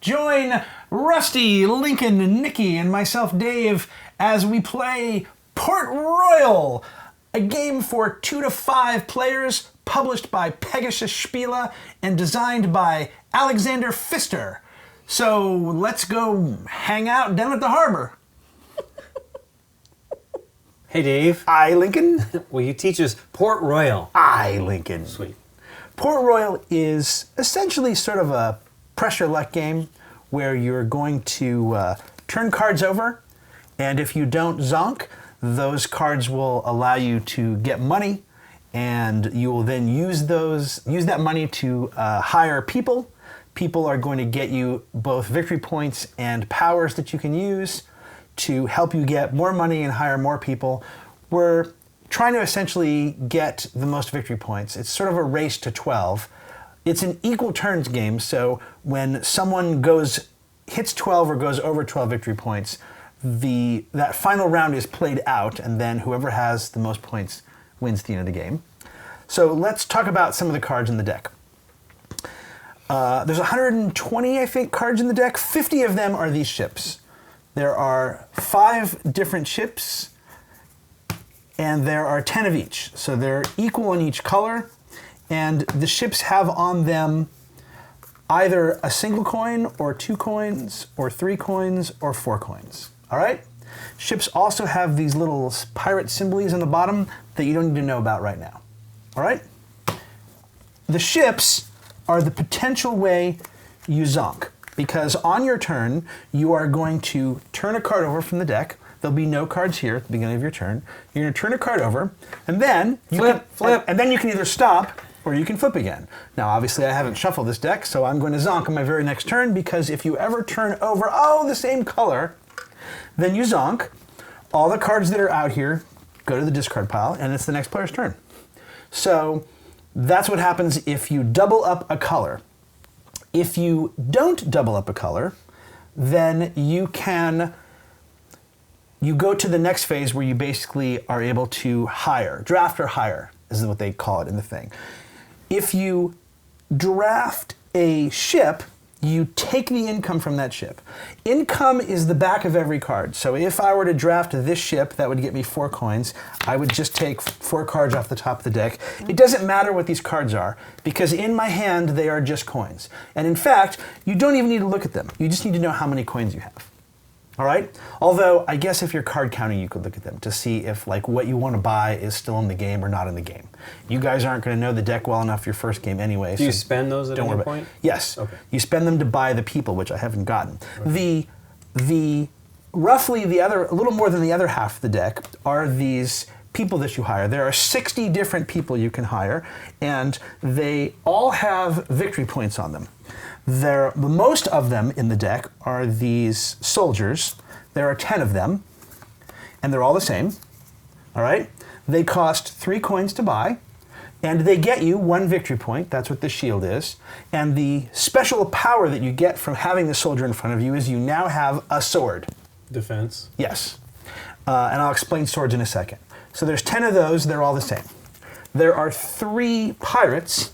Join Rusty, Lincoln, Nikki, and myself, Dave, as we play Port Royal, a game for 2 to 5 players, published by Pegasus Spiele and designed by Alexander Pfister. So let's go hang out down at the harbor. Hey, Dave. Aye, Lincoln. Will you teach us Port Royal? Aye, Lincoln. Sweet. Port Royal is essentially sort of a pressure luck game where you're going to turn cards over, and if you don't zonk, those cards will allow you to get money, and you will then use that money to hire people. People are going to get you both victory points and powers that you can use to help you get more money and hire more people. We're trying to essentially get the most victory points. It's sort of a race to 12. It's an equal turns game, so when someone hits 12 or goes over 12 victory points, that final round is played out, and then whoever has the most points wins the end of the game. So let's talk about some of the cards in the deck. There's 120, I think, cards in the deck. 50 of them are these ships. There are 5 different ships, and there are 10 of each. So they're equal in each color, and the ships have on them either a single coin, or 2 coins, or 3 coins, or 4 coins. All right? Ships also have these little pirate symbols on the bottom that you don't need to know about right now. All right? The ships are the potential way you zonk, because on your turn, you are going to turn a card over from the deck. There'll be no cards here at the beginning of your turn. You're going to turn a card over, and then flip. And then you can either stop or you can flip again. Now, obviously, I haven't shuffled this deck, so I'm going to zonk on my very next turn, because if you ever turn over, the same color, then you zonk. All the cards that are out here go to the discard pile, and it's the next player's turn. So that's what happens if you double up a color. If you don't double up a color, then you go to the next phase where you basically are able to hire. Draft or hire is what they call it in the thing. If you draft a ship, you take the income from that ship. Income is the back of every card. So if I were to draft this ship, that would get me 4 coins. I would just take 4 cards off the top of the deck. It doesn't matter what these cards are, because in my hand, they are just coins. And in fact, you don't even need to look at them. You just need to know how many coins you have. All right? Although, I guess if you're card counting, you could look at them to see if what you want to buy is still in the game or not in the game. You guys aren't going to know the deck well enough your first game anyway. Do you spend those at any point? Yes. Okay. You spend them to buy the people, which I haven't gotten. Right. Roughly a little more than the other half of the deck are these people that you hire. There are 60 different people you can hire, and they all have victory points on them. Most of them in the deck are these soldiers. There are 10 of them, and they're all the same. All right? They cost 3 coins to buy, and they get you 1 victory point. That's what the shield is. And the special power that you get from having the soldier in front of you is you now have a sword. Defense. Yes. And I'll explain swords in a second. So there's 10 of those. They're all the same. There are 3 pirates.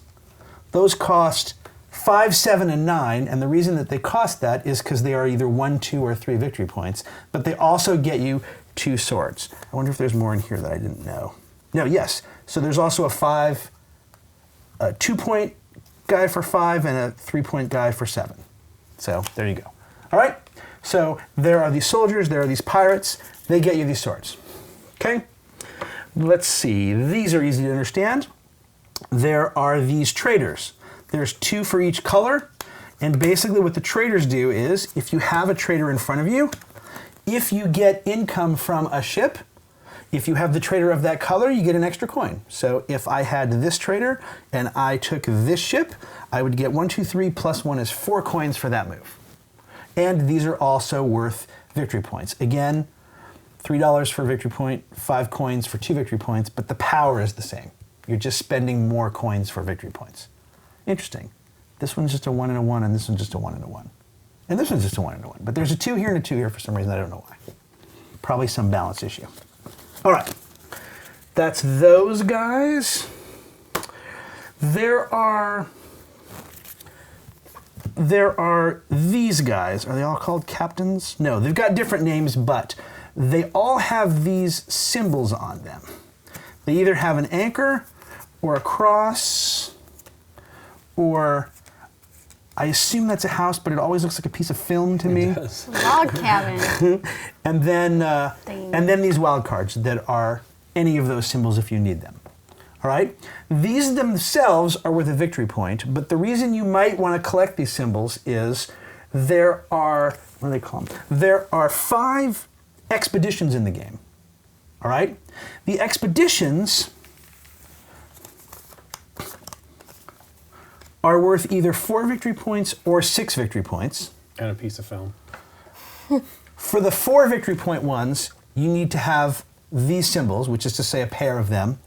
Those cost 5, 7, and 9, and the reason that they cost that is because they are either 1, 2, or 3 victory points, but they also get you 2 swords. I wonder if there's more in here that I didn't know. No, yes. So there's also a 2-point guy for 5 and a 3-point guy for 7. So there you go. All right? So there are these soldiers, there are these pirates, they get you these swords. Okay? Let's see. These are easy to understand. There are these traders. There's 2 for each color, and basically what the traders do is, if you have a trader in front of you, if you get income from a ship, if you have the trader of that color, you get an extra coin. So if I had this trader and I took this ship, I would get 1, 2, 3 plus 1 is 4 coins for that move. And these are also worth victory points. Again, $3 for a victory point, 5 coins for 2 victory points, but the power is the same. You're just spending more coins for victory points. Interesting. This one's just a 1 and a 1, and this one's just a 1 and a 1. And this one's just a 1 and a 1. But there's a 2 here and a 2 here for some reason. I don't know why. Probably some balance issue. All right. That's those guys. There are there are these guys. Are they all called captains? No, they've got different names, but they all have these symbols on them. They either have an anchor or a cross, or I assume that's a house, but it always looks like a piece of film to me. It does. Log cabin. And then these wild cards that are any of those symbols if you need them. All right? These themselves are worth a victory point, but the reason you might want to collect these symbols is there are, what do they call them? There are 5 expeditions in the game. All right? The expeditions are worth either 4 victory points or 6 victory points. And a piece of film. For the 4 victory point ones, you need to have these symbols, which is to say a pair of them.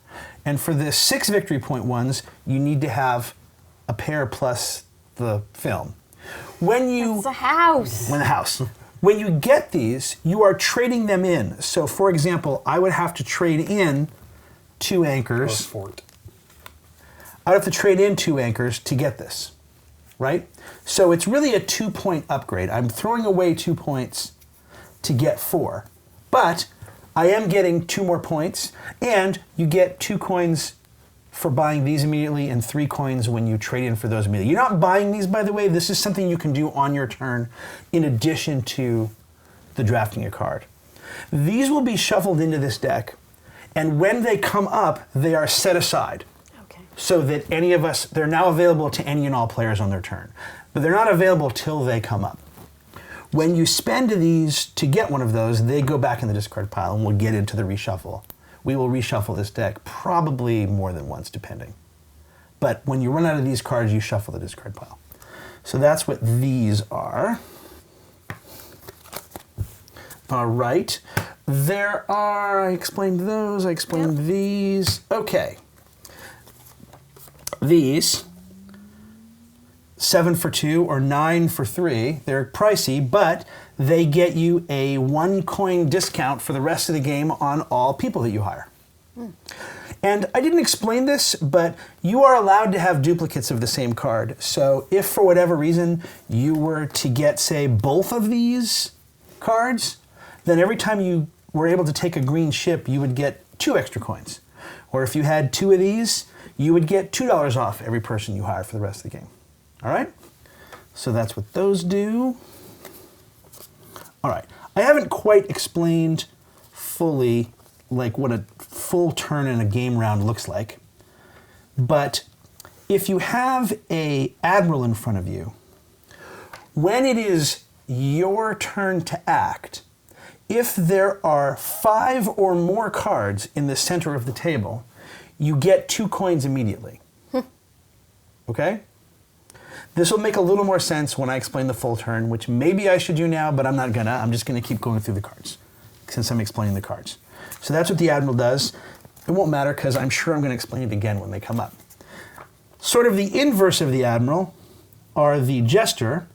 And for the 6 victory point ones, you need to have a pair plus the film. It's a house. When you get these, you are trading them in. So for example, I would have to trade in 2 anchors. Fort. I would have to trade in 2 anchors to get this, right? So it's really a 2-point upgrade. I'm throwing away 2 points to get 4. But I am getting 2 more points, and you get 2 coins for buying these immediately and 3 coins when you trade in for those immediately. You're not buying these, by the way. This is something you can do on your turn in addition to the drafting a card. These will be shuffled into this deck, and when they come up, they are set aside. Okay. So that any of us, they're now available to any and all players on their turn. But they're not available till they come up. When you spend these to get one of those, they go back in the discard pile and we'll get into the reshuffle. We will reshuffle this deck probably more than once, depending. But when you run out of these cards, you shuffle the discard pile. So that's what these are. All right. There are, I explained those, I explained these. Okay. These, 7 for 2 or 9 for 3, they're pricey, but they get you a 1 coin discount for the rest of the game on all people that you hire. And I didn't explain this, but you are allowed to have duplicates of the same card. So if for whatever reason you were to get, say, both of these cards, then every time you were able to take a green ship, you would get 2 extra coins. Or if you had 2 of these, you would get $2 off every person you hire for the rest of the game. All right? So that's what those do. All right. I haven't quite explained fully like what a full turn in a game round looks like. But if you have an admiral in front of you, when it is your turn to act, if there are 5 or more cards in the center of the table, you get 2 coins immediately. Okay? This will make a little more sense when I explain the full turn, which maybe I should do now, but I'm not gonna. I'm just gonna keep going through the cards since I'm explaining the cards. So that's what the Admiral does. It won't matter because I'm sure I'm gonna explain it again when they come up. Sort of the inverse of the Admiral are the Jester.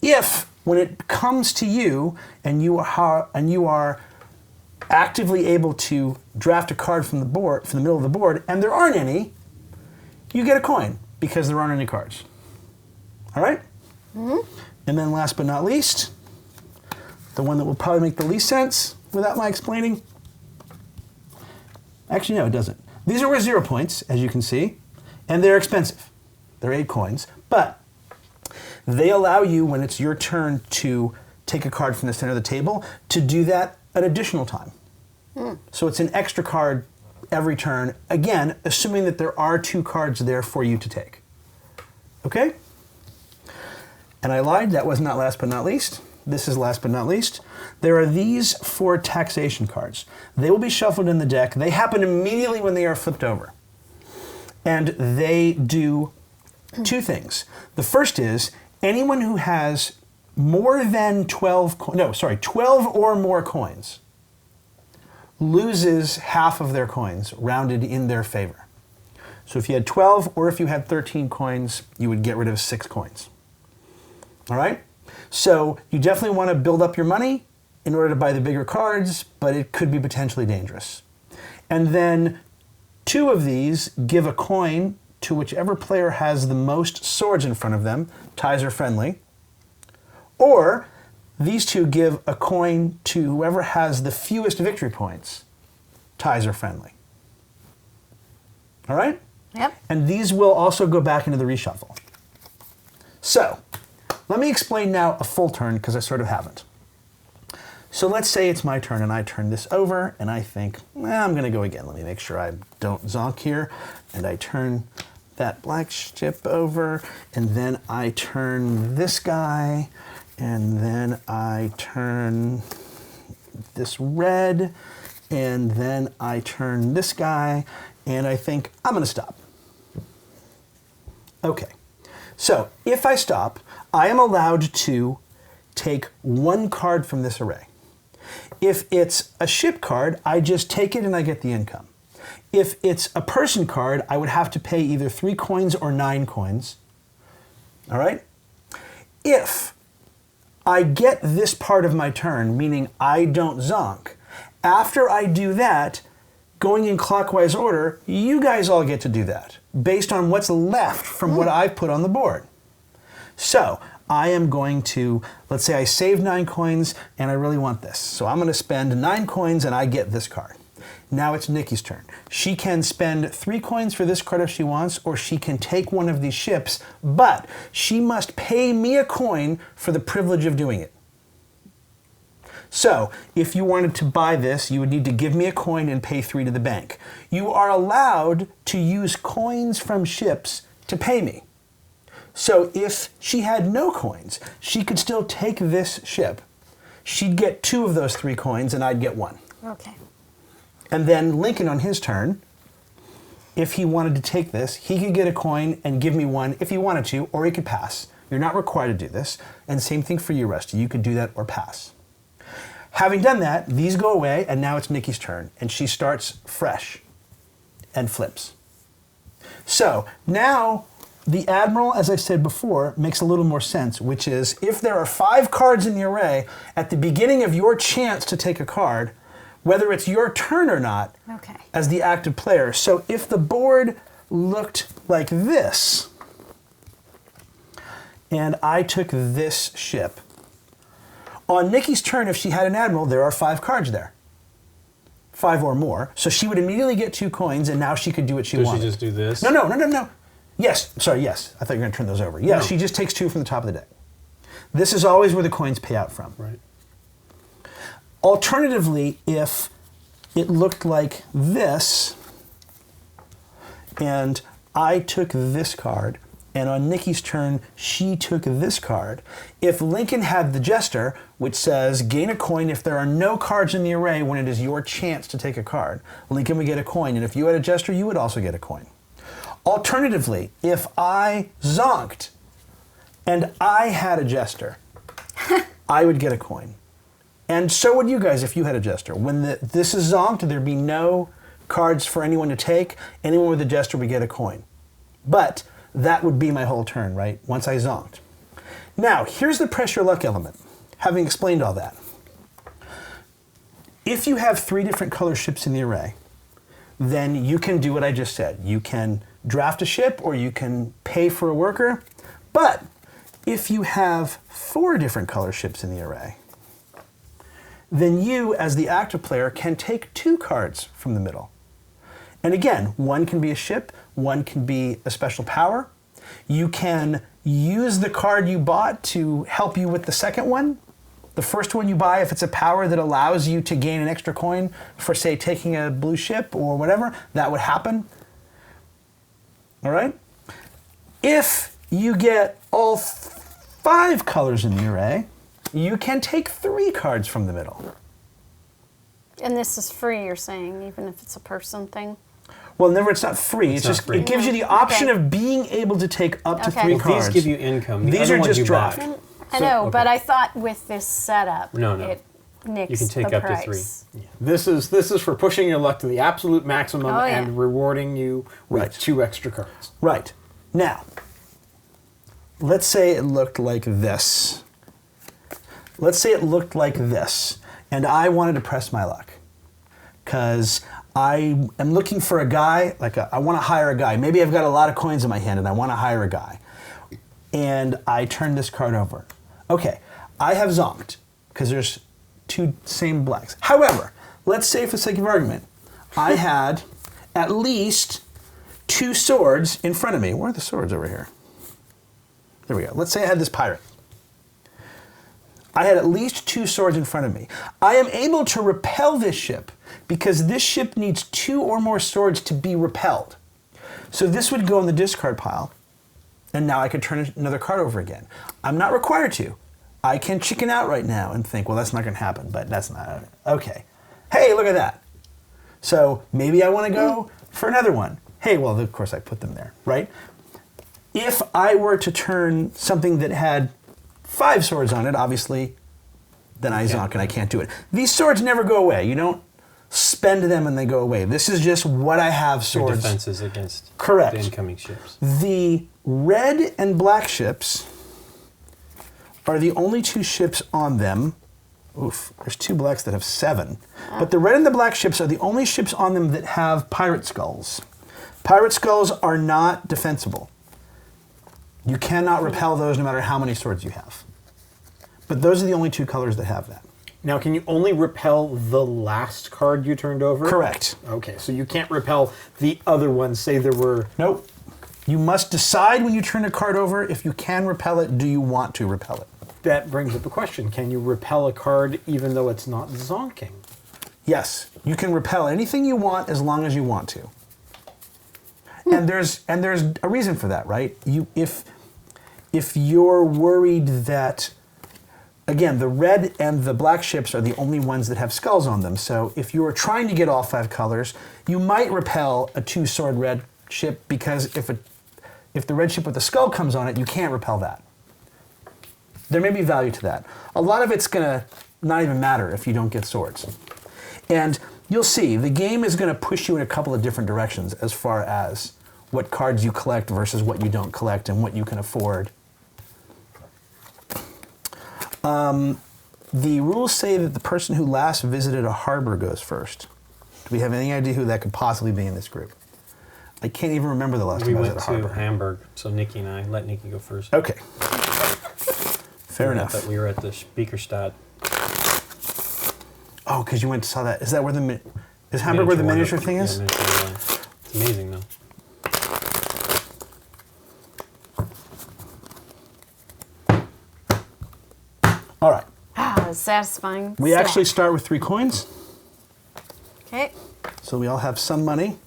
If, when it comes to you and you are actively able to draft a card from the board, from the middle of the board, and there aren't any, you get a coin because there aren't any cards. All right? Mm-hmm. And then last but not least, the one that will probably make the least sense without my explaining. Actually, no, it doesn't. These are worth 0 points, as you can see, and they're expensive. They're 8 coins, but they allow you, when it's your turn to take a card from the center of the table, to do that an additional time. So it's an extra card every turn, again, assuming that there are 2 cards there for you to take. Okay? And I lied, that was not last but not least. This is last but not least. There are these 4 taxation cards. They will be shuffled in the deck. They happen immediately when they are flipped over. And they do 2 things. The first is, anyone who has more than 12 or more coins loses half of their coins, rounded in their favor. So if you had 12 or if you had 13 coins, you would get rid of 6 coins. All right? So you definitely want to build up your money in order to buy the bigger cards, but it could be potentially dangerous. And then 2 of these give a coin to whichever player has the most swords in front of them. Ties are friendly. Or these two give a coin to whoever has the fewest victory points. Ties are friendly. All right? Yep. And these will also go back into the reshuffle. So, let me explain now a full turn, because I sort of haven't. So let's say it's my turn and I turn this over and I think, I'm going to go again. Let me make sure I don't zonk here. And I turn that black ship over, and then I turn this guy, and then I turn this red, and then I turn this guy, and I think I'm going to stop. Okay, so if I stop, I am allowed to take one card from this array. If it's a ship card, I just take it and I get the income. If it's a person card, I would have to pay either 3 coins or 9 coins. All right? If I get this part of my turn, meaning I don't zonk, after I do that, going in clockwise order, you guys all get to do that, based on what's left from what I've put on the board. So, I am going to, let's say I saved 9 coins and I really want this. So I'm going to spend 9 coins and I get this card. Now it's Nikki's turn. She can spend 3 coins for this card if she wants, or she can take one of these ships, but she must pay me a coin for the privilege of doing it. So, if you wanted to buy this, you would need to give me a coin and pay 3 to the bank. You are allowed to use coins from ships to pay me. So if she had no coins, she could still take this ship. She'd get 2 of those 3 coins and I'd get 1. Okay. And then Lincoln on his turn, if he wanted to take this, he could get a coin and give me 1 if he wanted to, or he could pass. You're not required to do this. And same thing for you, Rusty. You could do that or pass. Having done that, these go away, and now it's Nikki's turn. And she starts fresh and flips. So now the Admiral, as I said before, makes a little more sense, which is if there are 5 cards in the array, at the beginning of your chance to take a card, whether it's your turn or not, as the active player. So if the board looked like this, and I took this ship, on Nikki's turn, if she had an Admiral, there are 5 cards there. 5 or more. So she would immediately get 2 coins, and now she could do what she wanted. Does she just do this? No. Yes, sorry, yes. I thought you were going to turn those over. Yes, she just takes 2 from the top of the deck. This is always where the coins pay out from. Right. Alternatively, if it looked like this, and I took this card, and on Nikki's turn, she took this card, if Lincoln had the Jester, which says, gain a coin if there are no cards in the array when it is your chance to take a card, Lincoln would get a coin, and if you had a Jester, you would also get a coin. Alternatively, if I zonked and I had a Jester, I would get a coin. And so would you guys if you had a Jester. When this is zonked, there'd be no cards for anyone to take. Anyone with a Jester would get a coin. But that would be my whole turn, right? Once I zonked. Now, here's the pressure luck element. Having explained all that. If you have 3 different color ships in the array, then you can do what I just said. You can draft a ship or you can pay for a worker. But if you have 4 different color ships in the array, then you, as the active player, can take 2 cards from the middle. And again, one can be a ship, one can be a special power. You can use the card you bought to help you with the second one. The first one you buy, if it's a power that allows you to gain an extra coin for, say, taking a blue ship or whatever, that would happen. All right? If you get all 5 colors in the array, you can take 3 cards from the middle. And this is free, you're saying, even if it's a person thing? Well, never, it's not free. It's just free. It gives you the option of being able to take up to 3 cards. These give you income. These are just draft. I know, but I thought with this setup, no. it nicks you can take the up price. to 3. Yeah. This is for pushing your luck to the absolute maximum and rewarding you with 2 extra cards. Right. Now, let's say it looked like this. Let's say it looked like this, and I wanted to press my luck. because I am looking for a guy, I want to hire a guy. Maybe I've got a lot of coins in my hand and I want to hire a guy. And I turn this card over. Okay, I have zonked because there's 2 same blacks. However, let's say for the sake of argument, I had at least 2 swords in front of me. Where are the swords over here? There we go. Let's say I had this pirate. I had at least 2 swords in front of me. I am able to repel this ship because this ship needs 2 or more swords to be repelled. So this would go in the discard pile, and now I could turn another card over again. I'm not required to. I can chicken out right now and think, well, that's not going to happen, but that's not, okay. Hey, look at that. So maybe I want to go for another one. Hey, well, of course I put them there, right? If I were to turn something that had 5 swords on it, obviously, then I zonk and I can't do it. These swords never go away. You don't spend them and they go away. This is just what I have swords. Your defenses against Correct. The incoming ships. The red and black ships are the only 2 ships on them. Oof, there's 2 blacks that have 7. But the red and the black ships are the only ships on them that have pirate skulls. Pirate skulls are not defensible. You cannot repel those no matter how many swords you have. But those are the only 2 colors that have that. Now, can you only repel the last card you turned over? Correct. Okay, so you can't repel the other ones, say there were... Nope. You must decide when you turn a card over if you can repel it, do you want to repel it? That brings up a question. Can you repel a card even though it's not zonking? Yes. You can repel anything you want as long as you want to. And there's a reason for that, right? If you're worried that, again, the red and the black ships are the only ones that have skulls on them. So if you are trying to get all 5 colors, you might repel a 2-sword red ship because if the red ship with the skull comes on it, you can't repel that. There may be value to that. A lot of it's going to not even matter if you don't get swords. And you'll see, the game is going to push you in a couple of different directions as far as what cards you collect versus what you don't collect and what you can afford. The rules say that the person who last visited a harbor goes first. Do we have any idea who that could possibly be in this group? I can't even remember the last time I was at a harbor. We went to Hamburg, so Nikki and I let Nikki go first. Okay. Fair enough. But we were at the Spiekerstadt. Oh, because you went and saw that. Is that where is Hamburg where the miniature thing is? Yeah, it's amazing, though. All right. Ah, satisfying. We actually start with 3 coins. Okay. So we all have some money.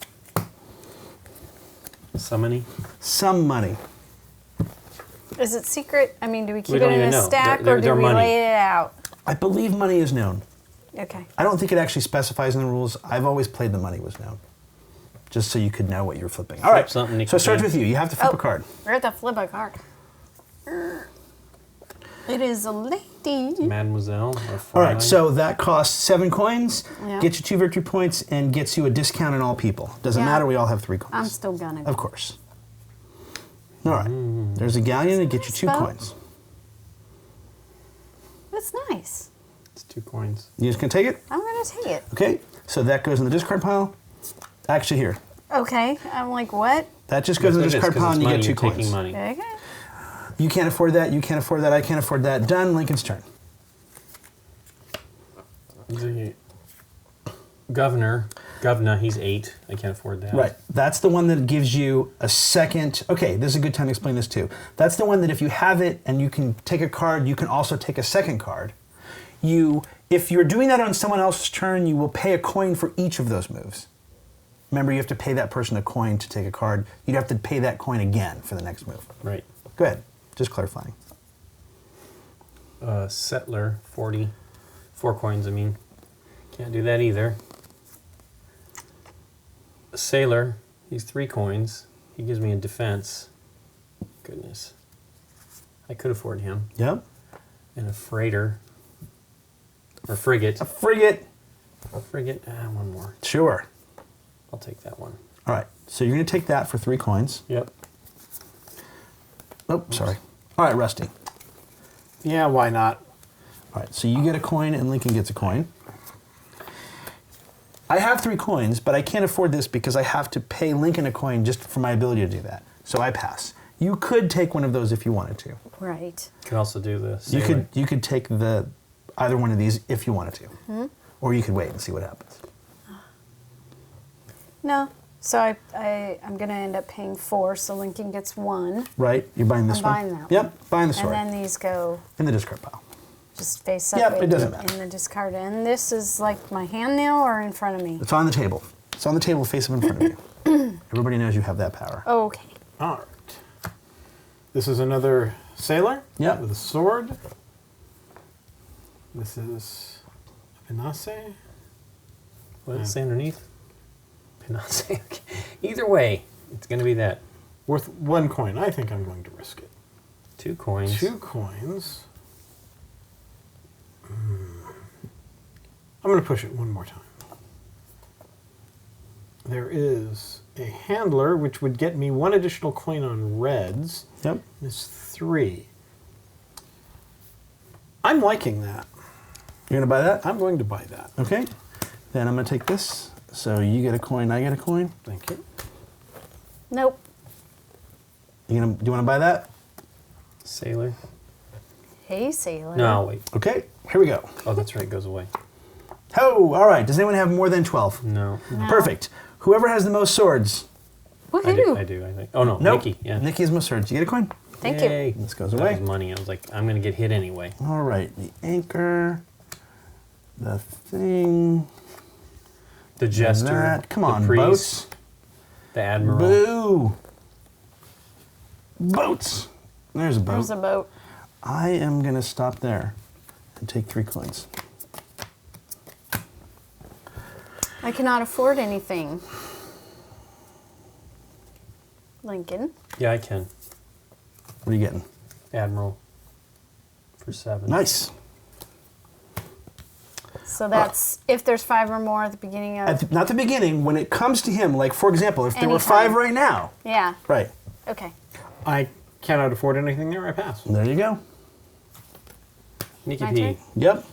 Some money? Some money. Is it secret? I mean, do we keep it don't in even a know. stack They're or do we money. lay it out? I believe money is known. Okay. I don't think it actually specifies in the rules. I've always played the money was known. Just so you could know what you're flipping. All right. Something, Nikki, so it starts please. with you. You have to flip a card. We're at the flip a card. It is a lady. Mademoiselle. All right. So that costs 7 coins, Yeah. gets you 2 victory points, and gets you a discount on all people. Doesn't Yeah. matter. We all have 3 coins. I'm still gonna. Of course. All right. There's a galleon that gets you 2 Nice boat. coins. That's nice. It's 2 coins. You just gonna take it? I'm gonna take it. Okay. So that goes in the discard pile. Actually, here. Okay. I'm like, what? That just goes in the It is, discard 'cause pile it's and you money, get 2 you're coins. taking money. Okay. You can't afford that. You can't afford that. I can't afford that. Done. Lincoln's turn. The governor, he's 8. I can't afford that. Right. That's the one that gives you a second. Okay, this is a good time to explain this too. That's the one that if you have it and you can take a card, you can also take a second card. If you're doing that on someone else's turn, you will pay a coin for each of those moves. Remember, you have to pay that person a coin to take a card. You'd have to pay that coin again for the next move. Right. Go ahead. Just clarifying. Settler, 40. 4 coins, I mean. Can't do that either. A sailor, he's 3 coins. He gives me a defense. Goodness. I could afford him. Yep. And a freighter. Or frigate. A frigate. Frigate, one more. Sure. I'll take that one. All right. So you're going to take that for 3 coins. Yep. Oh, sorry. All right, Rusty. Yeah, why not? All right, so you get a coin and Lincoln gets a coin. I have 3 coins, but I can't afford this because I have to pay Lincoln a coin just for my ability to do that. So I pass. You could take one of those if you wanted to. Right. You could also do this. You could take either one of these if you wanted to. Or you could wait and see what happens. No. So I'm going to end up paying 4, so Lincoln gets 1. Right? You're buying this I'm one? buying that one. Yep, buying the sword. And then these go in the discard pile. just face up Yep, it doesn't matter. in the discard. And this is like my hand nail or in front of me? It's on the table. It's on the table face up in front of you. Everybody knows you have that power. Okay. All right. This is another sailor Yep. with a sword. This is Pegasus. What does it say underneath? Pegasus. Okay. Either way, it's going to be that. Worth 1 coin. I think I'm going to risk it. 2 coins. 2 coins. I'm going to push it one more time. There is a handler, which would get me 1 additional coin on reds. Yep. It's 3. I'm liking that. You're going to buy that? I'm going to buy that. Okay. Then I'm going to take this. So you get a coin, I get a coin. Thank you. Nope. Do you want to buy that? Sailor. Hey, sailor. No, wait. Okay, here we go. Oh, that's right. It goes away. Oh, all right. Does anyone have more than 12? No. No. Perfect. Whoever has the most swords. Woohoo. I do, I think. Oh, no. Nope. Nikki. Yeah. Nikki has most swords. You get a coin? Thank Yay. you. This goes That away. was money. I was like, I'm going to get hit anyway. All right. The anchor. The thing. The jester. That. Come the on, priest, boats. The admiral. Boo. Boats. There's a boat. There's a boat. I am going to stop there and take 3 coins. I cannot afford anything. Lincoln. Yeah, I can. What are you getting? Admiral. For 7. Nice. So that's if there's 5 or more at the beginning of. Not the beginning. When it comes to him, like, for example, if there were Anytime. 5 right now. Yeah. Right. Okay. I cannot afford anything there. I pass. There you go. Nikki My P. turn? Yep.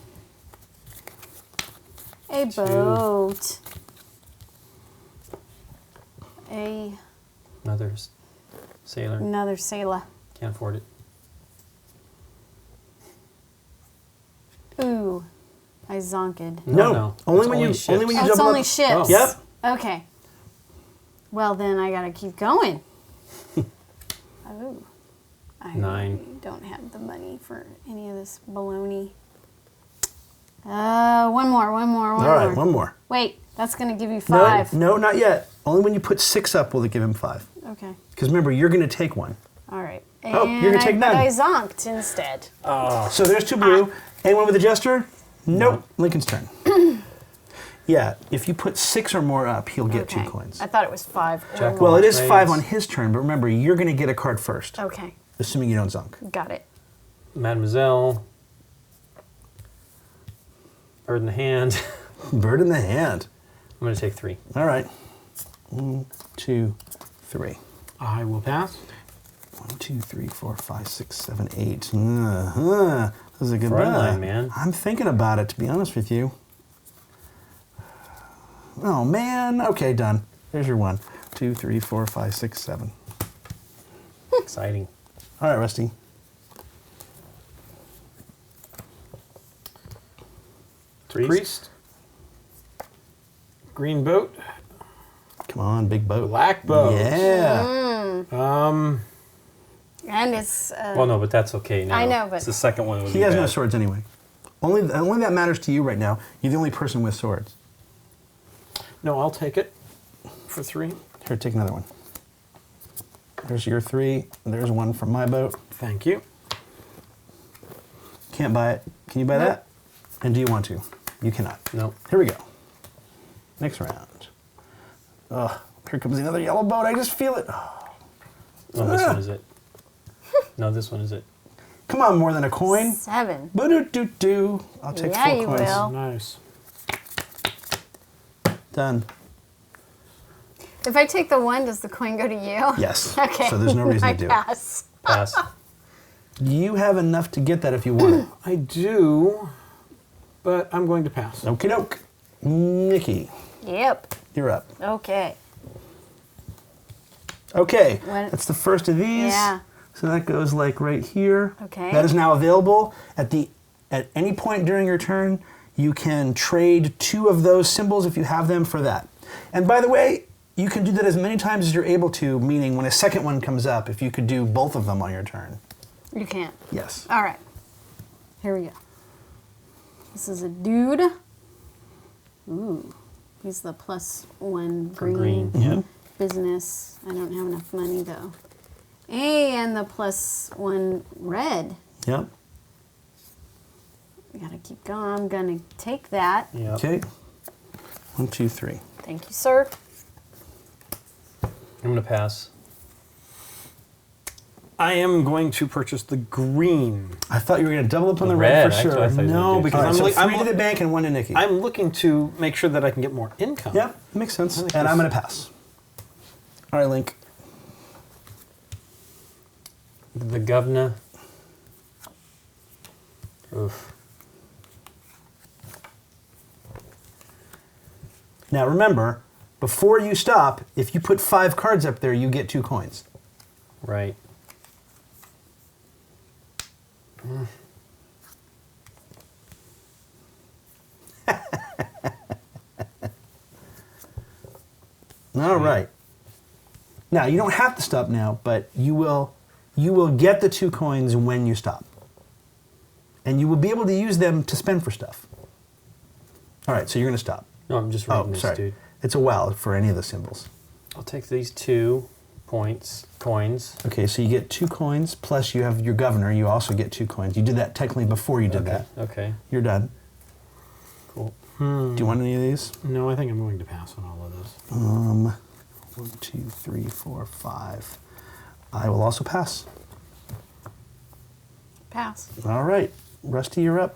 A boat. Another sailor. Another sailor. Can't afford it. Ooh. I zonked. No. It's Only when you ships. only when you Oh, it's double only up. ships. Yep. Okay. Well, then I gotta keep going. Oh. I 9. don't have the money for any of this baloney. One more. All right, one more. Wait, that's gonna give you 5. No, not yet. Only when you put 6 up will it give him 5. Okay. Because remember, you're going to take 1. All right. Oh, you're gonna take but 9. I zonked instead. So there's 2 blue. Anyone with a jester? Nope. Lincoln's turn. Yeah, if you put 6 or more up, he'll get 2 coins. I thought it was 5 or Jack more. Well, it is Trades. 5 on his turn, but remember, you're going to get a card first, Okay, assuming you don't zonk. got it. Mademoiselle. Bird in the hand. Bird in the hand. I'm going to take 3. All right. 1, 2, 3. I will pass. 1, 2, 3, 4, 5, 6, 7, 8. This is a good Front buy. line, man. I'm thinking about it, to be honest with you. Oh, man. Okay, done. There's your 1, 2, 3, 4, 5, 6, 7. Exciting. All right, Rusty. Priest. Green boat. Come on, big boat. Black boat. Yeah. And it's. Well, no, but that's okay now. I know, but- it's the second one. Would He be has bad. no swords anyway. Only that matters to you right now. You're the only person with swords. No, I'll take it for 3. Here, take another one. There's your 3. There's 1 from my boat. Thank you. Can't buy it. Can you buy Nope. that? And do you want to? You cannot. No. Here we go. Next round. Ugh, here comes another yellow boat. I just feel it. Oh, Oh, this one is it. No, this one is it. come on, more than a coin. 7. Boo-doo-doo-doo. I'll take Yeah, 4 you coins. will. Nice. Done. If I take the 1, does the coin go to you? Yes. Okay. So there's no reason I to do pass. Pass. it. You have enough to get that if you want it. I do, but I'm going to pass. Okie doke. Nikki. Yep. You're up. Okay. Okay, What- that's the first of these. Yeah. So that goes like right here. Okay. That is now available. At any point during your turn, you can trade 2 of those symbols if you have them for that. And by the way, you can do that as many times as you're able to, meaning when a second one comes up, if you could do both of them on your turn. You can't. Yes. All right. Here we go. This is a dude. Ooh. He's the +1 green. Yep. Business. I don't have enough money though. And the +1 red. Yep. We gotta keep going. I'm gonna take that. Yep. Okay. 1, 2, 3. Thank you, sir. I'm gonna pass. I am going to purchase the green. I thought you were going to double up on the Red, red for actually, sure. I thought you were No, gonna do because All right, I'm so like- 3 to the bank and 1 to Nikki. I'm looking to make sure that I can get more income. Yep, makes sense. I And think I'm this- going to pass. All right, Link. The governor. Oof. Now remember, before you stop, if you put 5 cards up there, you get 2 coins. Right. All right. Now you don't have to stop now, but you will get the 2 coins when you stop, and you will be able to use them to spend for stuff. All right, so you're going to stop. No, I'm just Oh, reading this, sorry. dude. It's a wow for any of the symbols. I'll take these 2 coins. Okay, so you get 2 coins plus you have your governor. You also get 2 coins. You did that technically before you did that. Okay. You're done. Cool. Do you want any of these? No, I think I'm going to pass on all of those. 1, 2, 3, 4, 5. I will also pass. Pass. All right, Rusty, you're up.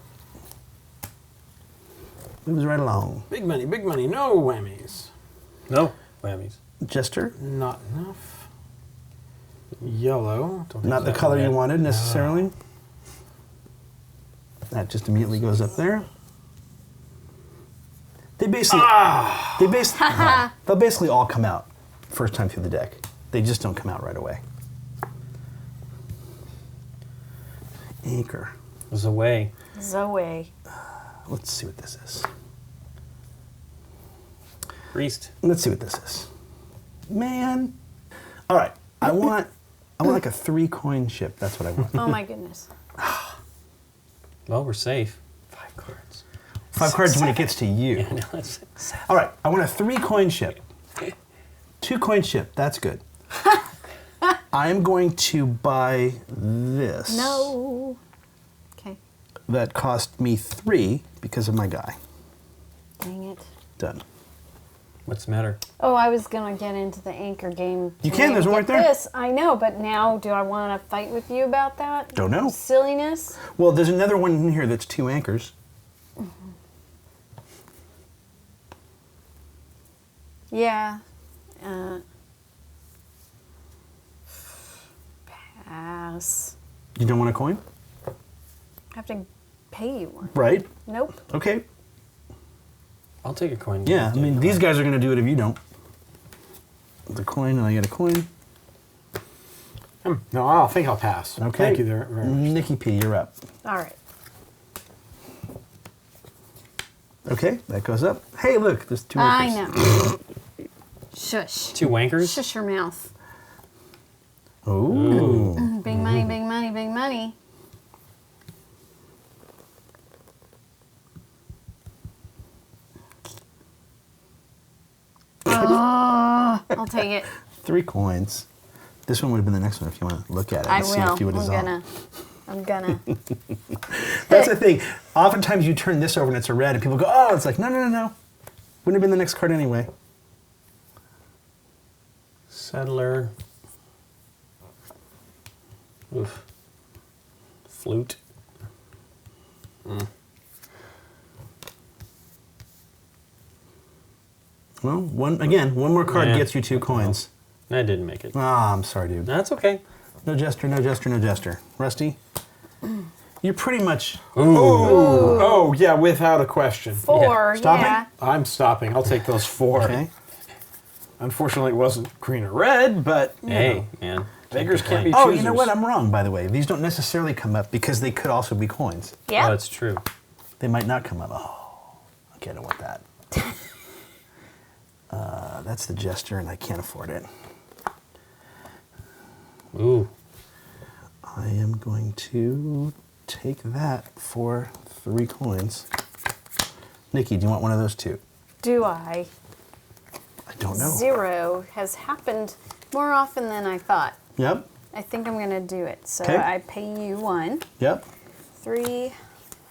Moves right along. Big money, no whammies. No whammies. Jester, Not enough. Yellow. Don't not have the that color one you yet. wanted necessarily. That just immediately goes up there. They'll basically all come out first time through the deck. They just don't come out right away. Anchor. There's a way. Zoe. Let's see what this is. Priest. Let's see what this is. Man. All right. I want like a 3 coin ship. That's what I want. Oh my goodness. Well, we're safe. 5 cards. 5 cards when it gets to you. Yeah, no, that's 7. All right. I want a 3 coin ship. 2 coin ship. That's good. I'm going to buy this. No. Okay. That cost me 3 because of my guy. Dang it. Done. What's the matter? Oh, I was gonna get into the anchor game. You can, there's one right there. This, I know, but now do I want to fight with you about that? Don't know. Silliness. Well, there's another one in here that's 2 anchors. Yeah. Pass. You don't want a coin? I have to pay you one. Right. Nope. Okay. I'll take a coin. Yeah, I mean, these guys are going to do it if you don't. The coin, and I get a coin. No, I think I'll pass. Okay. Thank you very much. Nikki P, you're up. All right. Okay, that goes up. Hey, look, there's 2 I anchors. know. Shush. 2 wankers? Shush your mouth. Ooh. Big money, big money, big money. Oh, I'll take it. 3 coins. This one would have been the next one if you want to look at it and I see will. if you would have zonked. I'm gonna. That's the thing. Oftentimes you turn this over and it's a red, and people go, "Oh," it's like, no. Wouldn't have been the next card anyway. Settler. Oof. Flute. Well, one more card Yeah. gets you 2 coins. I didn't make it. Ah, I'm sorry, dude. That's okay. No jester, no jester, no jester. Rusty, You're pretty much... Oh, yeah, without a question. 4, Stopping? yeah. I'm stopping. I'll take those 4. Okay. Unfortunately, it wasn't green or red, but Hey, man. beggars can't be Oh, choosers. you know what? I'm wrong, by the way. These don't necessarily come up because they could also be coins. Yeah. Oh, that's true. They might not come up. Oh, okay, I don't want that. That's the gesture, and I can't afford it. Ooh. I am going to take that for 3 coins. Nikki, do you want one of those too? Do I? I don't know. 0 has happened more often than I thought. Yep. I think I'm going to do it. So Okay. I pay you 1, Yep. 3,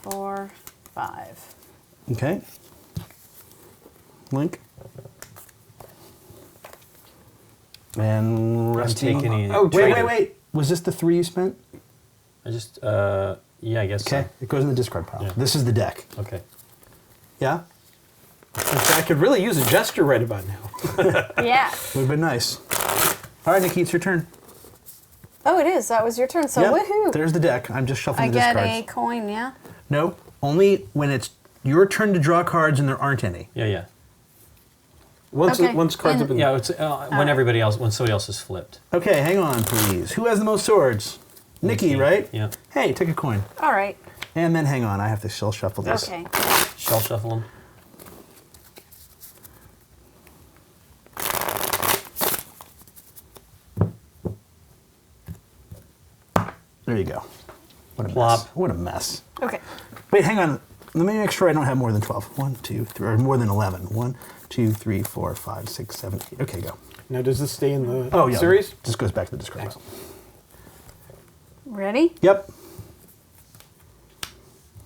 4, 5. Okay. Link. And Rusty. taking it. Oh, Wait. Was this the 3 you spent? I just, yeah, I guess Okay. It goes in the discard pile. Yeah. This is the deck. so. Okay. Yeah? I could really use a gesture right about now. Yeah. Would have been nice. All right, Nikki, it's your turn. Oh, it is. That was your turn. So Yep. woohoo. There's the deck. I'm just I shuffling the get discards. a coin, yeah? No, only when it's your turn to draw cards and there aren't any. Yeah. Once Okay. once cards have been... Yeah, it's when everybody else, when somebody else is flipped. Okay, hang on, please. Who has the most swords? Nikki, right? Yeah. Hey, take a coin. All right. And then hang on, I have to still shuffle this. Okay. Shell shuffle them. There you go. What a Plop. mess. What a mess. Okay. Wait, hang on. Let me make sure I don't have more than 12. 1, 2, 3, or more than 11. 1, 2, 3, 4, 5, 6, 7, 8. Okay, go. Now, does this stay in the Oh, yeah. series? This goes back to the discard pile. Ready? Yep.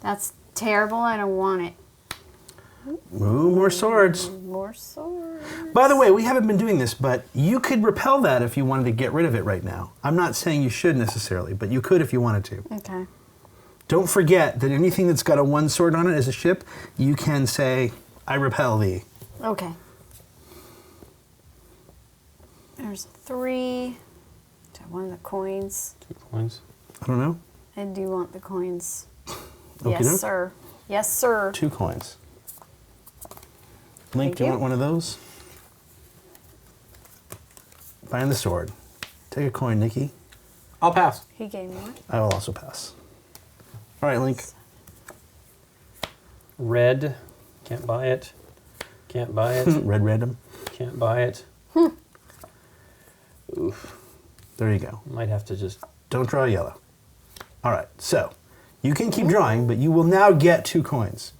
That's terrible. I don't want it. Ooh, more swords. More swords. By the way, we haven't been doing this, but you could repel that if you wanted to get rid of it right now. I'm not saying you should necessarily, but you could if you wanted to. Okay. Don't forget that anything that's got a 1 sword on it as a ship, you can say, I repel thee. Okay. There's 3. Do I want the coins? 2 coins. I don't know. I do want the coins. Okey-doke. Yes, sir. Yes, sir. 2 coins. Link, Thank do you you. want one of those? Find the sword. Take a coin, Nikki. I'll pass. He gave me one. I will also pass. All right, Link. Red. Can't buy it. Can't buy it. Red random. Can't buy it. Oof. There you go. Might have to just. Don't draw yellow. All right, so you can keep drawing, but you will now get 2 coins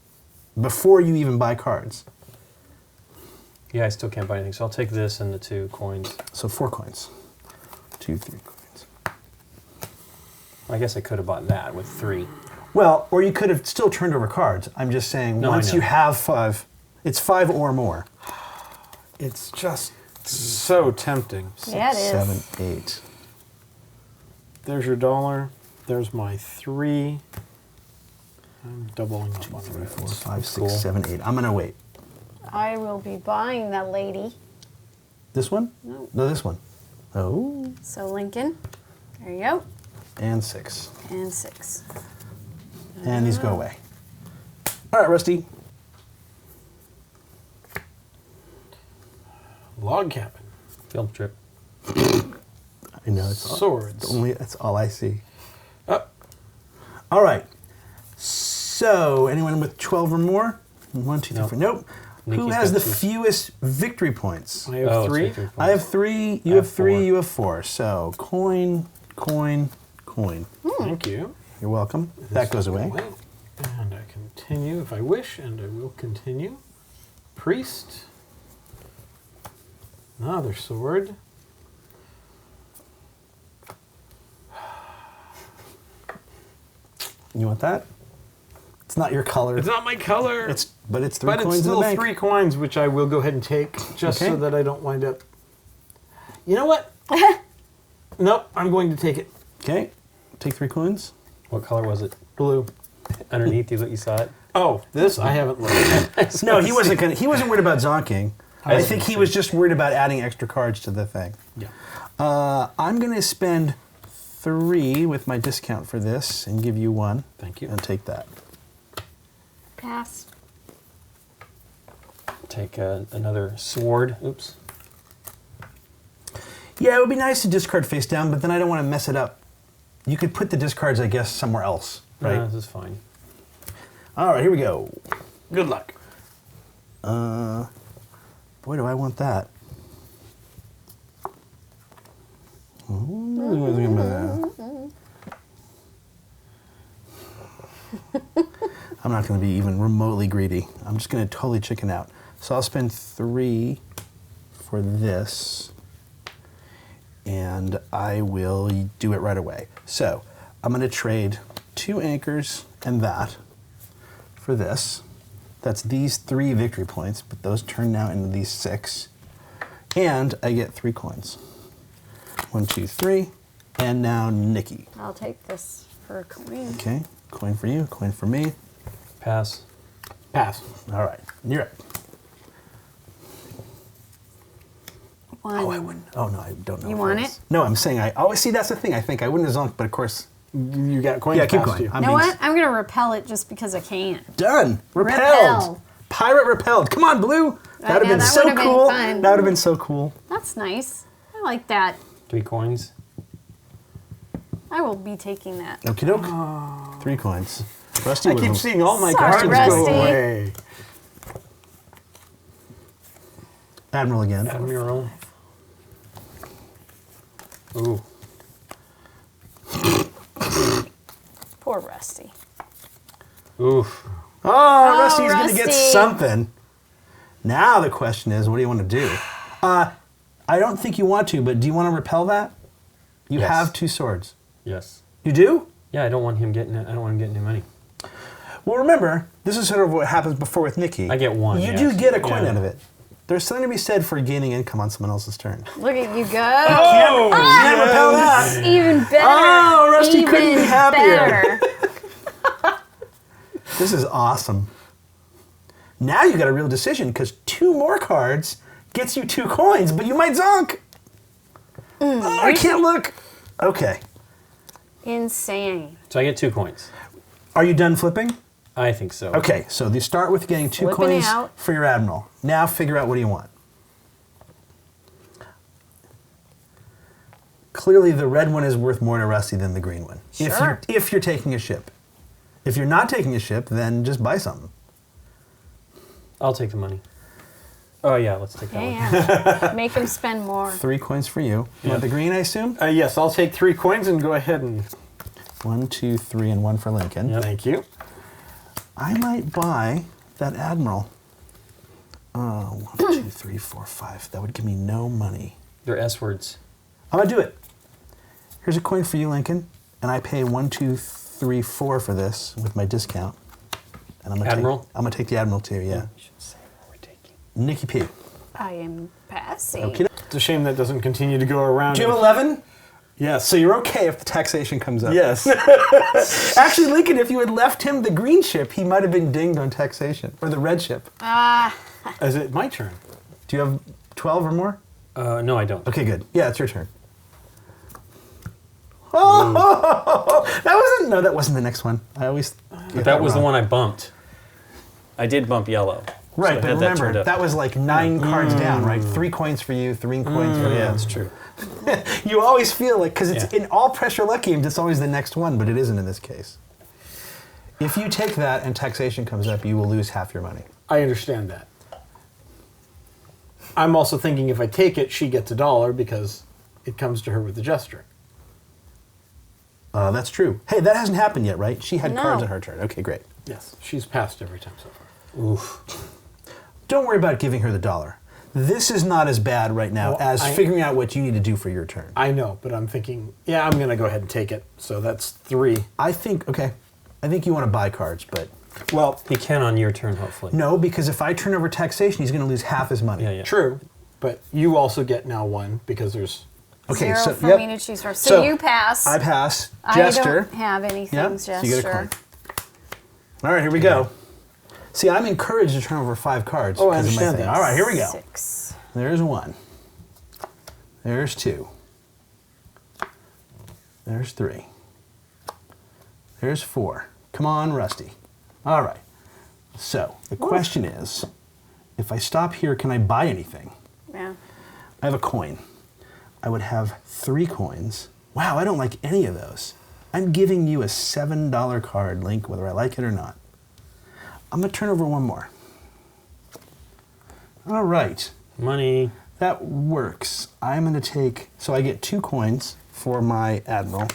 before you even buy cards. Yeah, I still can't buy anything, so I'll take this and the 2 coins. So 4 coins. 2, 3 coins. I guess I could have bought that with 3. Well, or you could have still turned over cards. I'm just saying, No, I once know. you have 5, it's 5 or more. It's just so tempting. Yeah, it is. 7, 8. There's your $1. There's my 3. I'm doubling up on 3, the 4, reds. 5, 6, Cool. 7, 8. I'm going to wait. I will be buying that lady. This one? No. No, this one. Oh, So Lincoln. There you go. and 6. And 6. And these go away. All right, Rusty. Log cabin. Field trip. I know it's Swords. that's all I see. Oh, All right. So, anyone with 12 or more? 1, 2, 3, Nope. 4. Nope. Who Nikki's has got the 2. fewest victory points? I have Oh, 3. it's 3 I have 3. You I have have 3. 4. You have 4. So, coin, coin, coin. Thank you. You're welcome. That goes away. And I continue if I wish, and I will continue. Priest. Another sword. You want that? It's not your color. It's not my color. But it's 3 but coins it's in the still bank. 3 coins, which I will go ahead and take, just Okay. so that I don't wind up. You know what? Nope, I'm going to take it. Okay. Take 3 coins. What color was it? Blue. Underneath, you saw it? Oh, this I haven't looked. No, he wasn't worried about zonking. I think he was just worried about adding extra cards to the thing. Yeah. I'm going to spend 3 with my discount for this and give you 1. Thank you. And take that. Pass. Take another sword. Oops. Yeah, it would be nice to discard face down, but then I don't want to mess it up. You could put the discards, I guess, somewhere else, right? No, this is fine. All right, here we go. Good luck. Boy, do I want that. I'm not going to be even remotely greedy. I'm just going to totally chicken out. So I'll spend 3 for this, and I will do it right away. So I'm going to trade 2 anchors and that for this. That's these 3 victory points, but those turn now into these 6. And I get 3 coins. 1, 2, 3. And now Nikki. I'll take this for a coin. Okay, coin for you, coin for me. Pass. Pass. All right, you're up. 1. Oh, I wouldn't. Oh, no, I don't know. You if want I it? was- No, I'm saying I always see that's the thing. I think I wouldn't have zonked, but of course. You got coins Yeah, keep passed going. you. I'm You know being what? I'm going to repel it just because I can. Done. Repelled. Repel. Pirate repelled. Come on, Blue. That would have yeah, been that so would've been cool. fun. That would have been so cool. That's nice. I like that. 3 coins. I will be taking that. Okie doke. 3 coins. Rusty I was keep a- seeing all my Sorry, cards go Rusty. away. Admiral again. Admiral. Ooh. Poor Rusty. Oof. Oh, Rusty's going to get Rusty. something. Now the question is, what do you want to do? I don't think you want to, but do you want to repel that? You Yes. have 2 swords. Yes. You do? Yeah, I don't want him getting. I don't want him getting any money. Well, remember, this is sort of what happens before with Nikki. I get 1. You yes. do get a coin Yeah. out of it. There's something to be said for gaining income on someone else's turn. Look at you go. Can't repel that. Even better. Oh, Rusty Even couldn't be happier. better. This is awesome. Now you got a real decision because 2 more cards gets you 2 coins, but you might zonk. Oh, I can't look. Okay. Insane. So I get 2 coins. Are you done flipping? I think so. Okay, so you start with getting 2 Flipping coins out. for your Admiral. Now figure out what do you want. Clearly the red one is worth more to Rusty than the green one. Sure. If you're taking a ship. If you're not taking a ship, then just buy something. I'll take the money. Oh yeah, let's take that one. Yeah. Make him spend more. 3 coins for you. You want the green, I assume? Yes, I'll take 3 coins and go ahead and 1, 2, 3, and 1 for Lincoln. Yep. thank you. I might buy that Admiral. 1, 2, 3, 4, 5. That would give me no money. They're S words. I'm gonna do it. Here's a coin for you, Lincoln, and I pay 1, 2, 3, 4 for this with my discount. And I'm gonna Admiral? I'm gonna take the Admiral too. Yeah. You should say what we're taking. Nikki P. I am passing. Okay. It's a shame that doesn't continue to go around. Do you have 11? Yes. So you're okay if the taxation comes up. Yes. Actually, Lincoln, if you had left him the green ship, he might have been dinged on taxation, or the red ship. Is it my turn? Do you have 12 or more? No, I don't. Okay, good. Yeah, it's your turn. Oh, that wasn't the next one. I always. But that was the one I bumped. I did bump yellow. Right, So I but had that turned remember, up. that was like 9 cards down, right? 3 coins for you, 3 coins for Yeah, him. that's true. You always feel like, because it's Yeah. in all pressure luck games, it's always the next one, but it isn't in this case. If you take that and taxation comes up, you will lose half your money. I understand that. I'm also thinking if I take it, she gets $1 because it comes to her with the gesture. That's true. Hey, that hasn't happened yet, right? She had No. cards on her turn. Okay, great. Yes, she's passed every time so far. Oof. Don't worry about giving her the $1. This is not as bad right now Well, as I- figuring out what you need to do for your turn. I know, but I'm thinking, yeah, I'm going to go ahead and take it. So that's 3. I think you want to buy cards, but Well, He can on your turn, hopefully. no, because if I turn over taxation, he's going to lose half his money. Yeah, yeah. true. But you also get now 1 because there's... Okay, 0 so for yep. me to choose from. So, So, you pass. I pass. I Jester. don't have anything, Yep, Jester. so you get a coin. All right, here we go. See, I'm encouraged to turn over 5 cards. Oh, I 'cause of my understand thing. that. All right, here we go. 6. There's 1. There's 2. There's 3. There's 4. Come on, Rusty. All right. So the question is, if I stop here, can I buy anything? Yeah. I have a coin. I would have 3 coins. Wow, I don't like any of those. I'm giving you a $7 card, Link, whether I like it or not. I'm going to turn over 1 more. All right. Money. That works. I'm going to take, so I get 2 coins for my Admiral,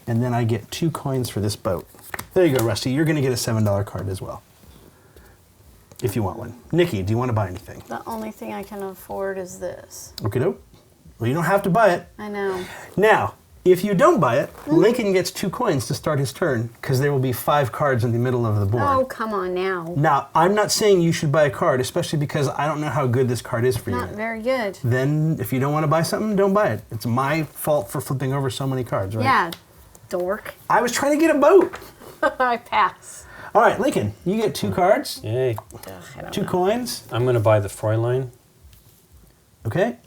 and then I get 2 coins for this boat. There you go, Rusty. You're going to get a $7 card as well, if you want one. Nikki, do you want to buy anything? The only thing I can afford is this. Okay, dope. Well, you don't have to buy it. I know. Now, if you don't buy it, Lincoln gets 2 coins to start his turn, because there will be 5 cards in the middle of the board. Oh, come on now. Now, I'm not saying you should buy a card, especially because I don't know how good this card is for you. Not very good. Then, if you don't want to buy something, don't buy it. It's my fault for flipping over so many cards, right? Yeah, dork. I was trying to get a boat. I pass. All right, Lincoln, you get 2 cards, Yay. Ugh, I don't 2 know. coins. I'm going to buy the Fräulein. Okay.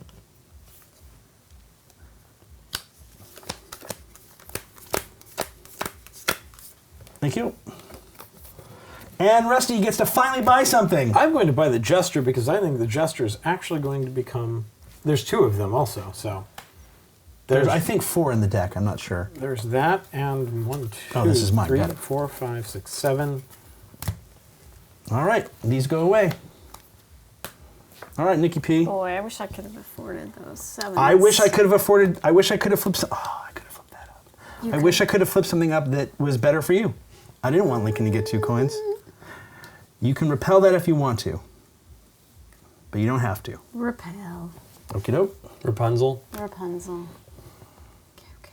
Thank you. And Rusty gets to finally buy something. I'm going to buy the Jester because I think the Jester is actually going to become... There's 2 of them also, so... There's, I think, 4 in the deck. I'm not sure. There's that and 1, 2, Oh, this is mine. 3, Got it. 4, 5, 6, 7. All right, these go away. All right, Nikki P. Boy, I wish I could have afforded those 7s. I wish I could have afforded. I wish I could have flipped. Oh, I could have flipped that up. I wish I could have flipped something up that was better for you. I didn't want Lincoln to get 2 coins. You can repel that if you want to, but you don't have to. Repel. Okie doke. Rapunzel. Rapunzel. Okay.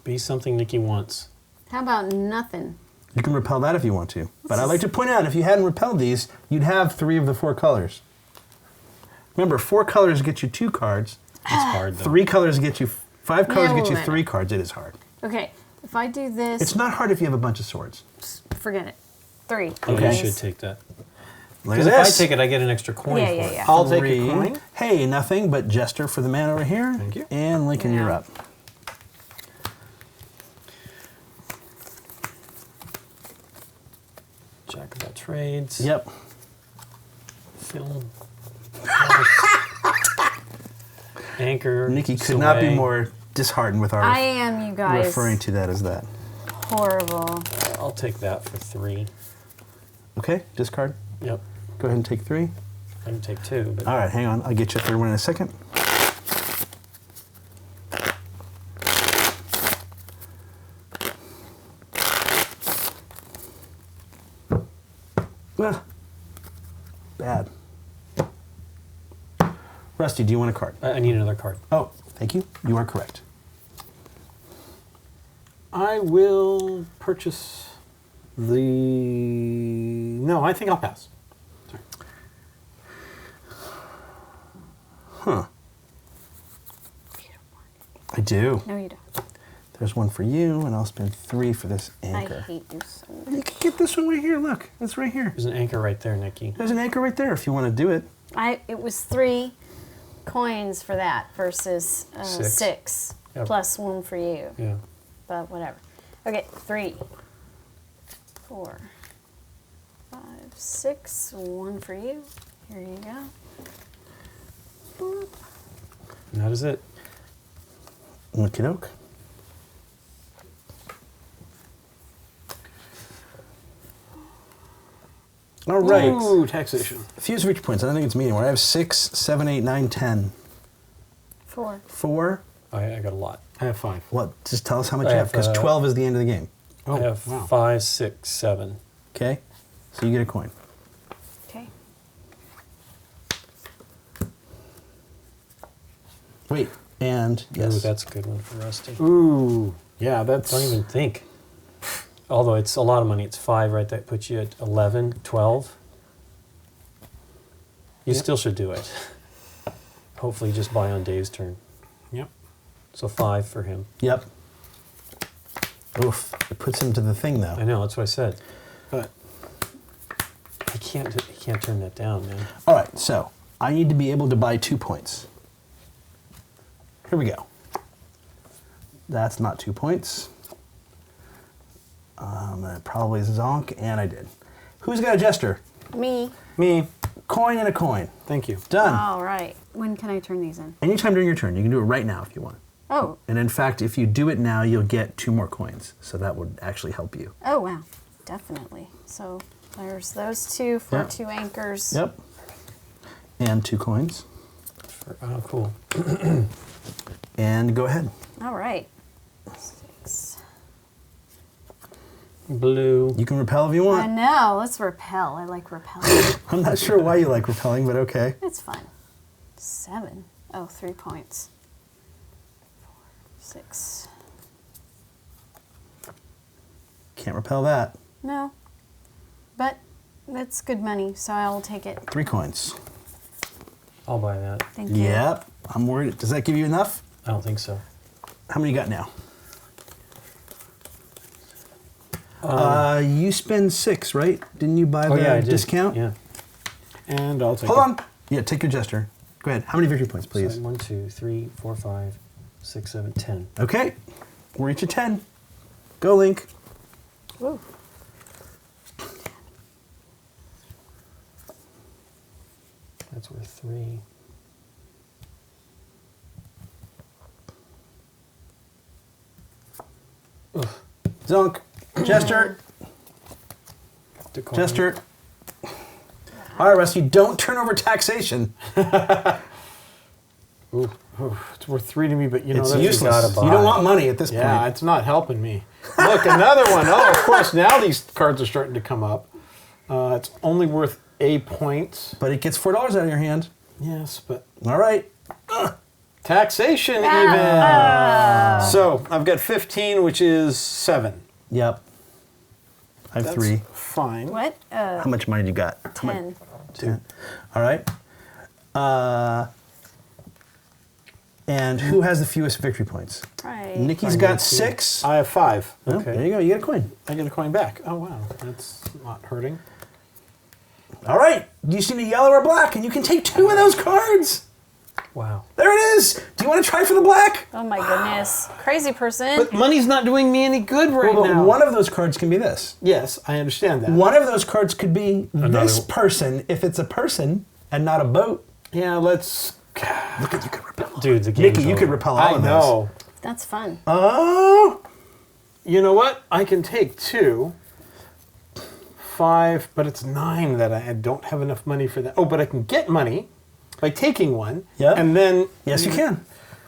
Be something Nikki wants. How about nothing? You can repel that if you want to. But I'd like to point out, if you hadn't repelled these, you'd have 3 of the 4 colors. Remember, 4 colors get you 2 cards. It's hard, though. 3 colors get you 5 colors get you wait. 3 cards. It is hard. Okay, if I do this, It's not hard if you have a bunch of swords. forget it. 3. Oh, Okay. you should take that. Look Because at if I this. take it, I get an extra coin Yeah, for yeah, it. yeah. I'll take 3. a coin. Hey, nothing but Jester for the man over here. Thank you. And Lincoln, you're Yeah. up. Jack of all trades. Yep. Phil. Anchor. Nikki could not be Sway. more disheartened with our I am, you guys. referring to that as that. Horrible. I'll take that for 3. Okay, discard. Yep. Go ahead and take 3. I can take 2, but All right, hang on. I'll get you a 3rd one in a second. Well, bad. Rusty, do you want a card? I need another card. Oh, thank you. You are correct. I will purchase the... No, I think I'll pass. Sorry. Huh. I do. No, you don't. There's 1 for you, and I'll spend 3 for this I anchor. hate you so much. You can get this one right here. Look, it's right here. There's an anchor right there, Nikki. There's an anchor right there if you want to do it. It was 3 coins for that versus 6. 6 Yep. plus 1 for you. Yeah. But whatever. Okay, 3, 4, 5, 6, 1 for you. Here you go. Boop. And that is it. Okie doke. All right. Ooh, taxation. Fuse reach points. I don't think it's me anymore. I have 6, 7, 8, 9, 10. 4. 4. I got a lot. I have 5. What? Just tell us how much I you have, have, because 12 is the end of the game. Oh, I have wow. 5, 6, 7. Okay? So you get a coin. Okay. Wait, and yes. Ooh, that's a good one for Rusty. Ooh, yeah, that's... Don't even think. Although it's a lot of money. It's 5, right? That puts you at 11, 12. You Yep. still should do it. Hopefully just buy on Dave's turn. Yep. So 5 for him. Yep. Oof. It puts him to the thing, though. I know, that's what I said. But He can't turn that down, man. All right, so I need to be able to buy 2 points. Here we go. That's not 2 points. Probably zonk, and I did. Who's got a jester? Me. Me. Coin and a coin. Thank you. Done. All right. When can I turn these in? Anytime during your turn. You can do it right now if you want. Oh. And in fact, if you do it now, you'll get 2 more coins. So that would actually help you. Oh, wow. Definitely. So there's those 2 for Yep. 2 anchors. Yep. And 2 coins. Oh, cool. And go ahead. All right. 6. Blue. You can repel if you I want. know. Let's repel. I like repelling. I'm not sure why you like repelling, but okay. It's fun. 7. Oh, 3 points. 4, 6. Can't repel that. No. But it's good money, so I'll take it. 3 coins. I'll buy that. Thank you. Yep. I'm worried. Does that give you enough? I don't think so. How many you got now? You spend 6, right? Didn't you buy the I did. discount? Yeah. And I'll take Hold it. on. Yeah, take your jester. Go ahead. How many victory points, please? So 1, 2, 3, 4, 5, 6, 7, 10. Okay. We're each at 10. Go, Link. Woo. That's worth 3. Zonk. Jester. Decline. Jester. All right, Rusty, don't turn over taxation. Ooh, it's worth 3 to me, but you know It's that's useless. gotta buy. You don't want money at this Yeah, point. it's not helping me. Look, another one. Oh, of course, now these cards are starting to come up. It's only worth a point. But it gets $4 out of your hand. Yes, but All right. taxation even. So I've got 15, which is 7. Yep. I have That's 3. fine. What? How much money do you got? How much? 10. 10. All right. And who has the fewest victory points? Right. Nikki's got 6. I have 5. Oh, Okay. there you go. You get a coin. I get a coin back. Oh, wow. That's not hurting. All right. You see the yellow or black, and you can take 2 of those cards. Wow. There it is. Do you want to try for the black? Oh my goodness. Crazy person. But money's not doing me any good right Well, but now. one of those cards can be this. Yes, I understand that. One of those cards could be Another this one. person if it's a person and not a boat. Yeah, let's... Look at you could repel. Dude, the game's Nikki, you over. could repel all I of those. know. That's fun. Oh. You know what? I can take 2. 5, but it's 9 that I don't have enough money for that. Oh, but I can get money by taking 1. Yeah. And then... Yes, you can.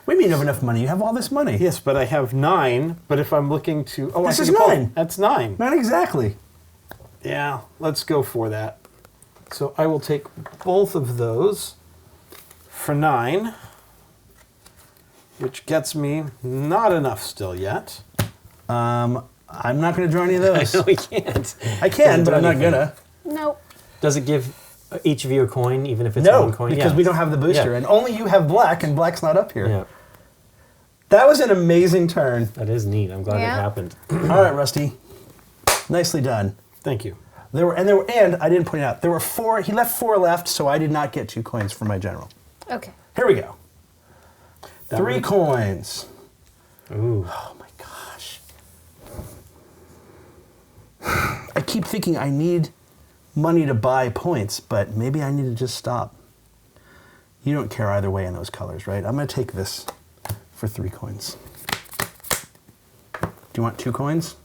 We mean you have enough money. You have all this money. Yes, but I have 9. But if I'm looking to... Oh, This I is can pull- 9. That's 9. Not exactly. Yeah, let's go for that. So I will take both of those for 9, which gets me not enough still yet. I'm not going to draw any of those. No, we can't. I can, Can't but do I'm not anything. going to. Nope. Does it give each of you a coin, even if it's No, one coin? because Yeah. we don't have the booster. Yeah. And only you have black, and black's not up here. Yeah, That was an amazing turn. that is neat. I'm glad Yeah. it happened. All right, Rusty. Nicely done. Thank you. And I didn't point it out. There were 4. He left 4 left, so I did not get 2 coins for my general. Okay. Here we go. That 3 one- coins. Ooh. Oh my gosh. I keep thinking I need money to buy points, but maybe I need to just stop. You don't care either way in those colors, right? I'm going to take this for 3 coins. Do you want 2 coins?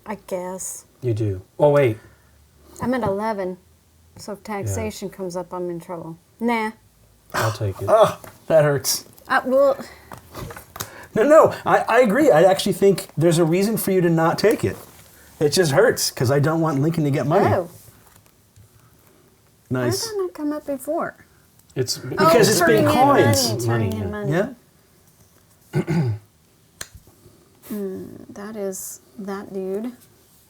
I guess. You do. Oh, wait. I'm at 11. So if taxation comes up, I'm in trouble. Nah. I'll take it. Oh, that hurts. Well, No, I agree. I actually think there's a reason for you to not take it. It just hurts because I don't want Lincoln to get money. oh. Why Nice. did that not come up before? It's Because it's turning been in coins. Money, turning Money, in yeah. money. Yeah. That is that dude.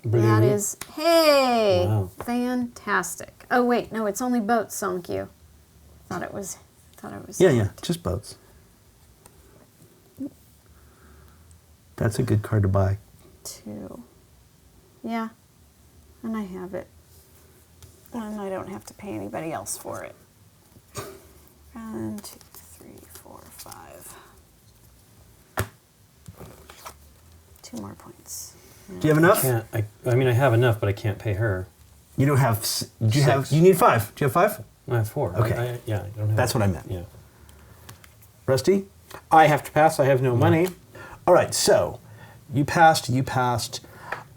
blue. That is, hey, Wow. fantastic. Oh wait, no, it's only boats, sunk you. Thought it was. Yeah, just boats. That's a good card to buy. 2. Yeah, and I have it. And I don't have to pay anybody else for it. 1, 2, 3, 4, 5. 2 more points. Do you have enough? I mean, I have enough, but I can't pay her. You don't have. Do you have? You need 5. Do you have 5? I have 4. Okay. I don't have. That's what I meant. Yeah. Rusty? I have to pass. I have no money. All right, so you passed.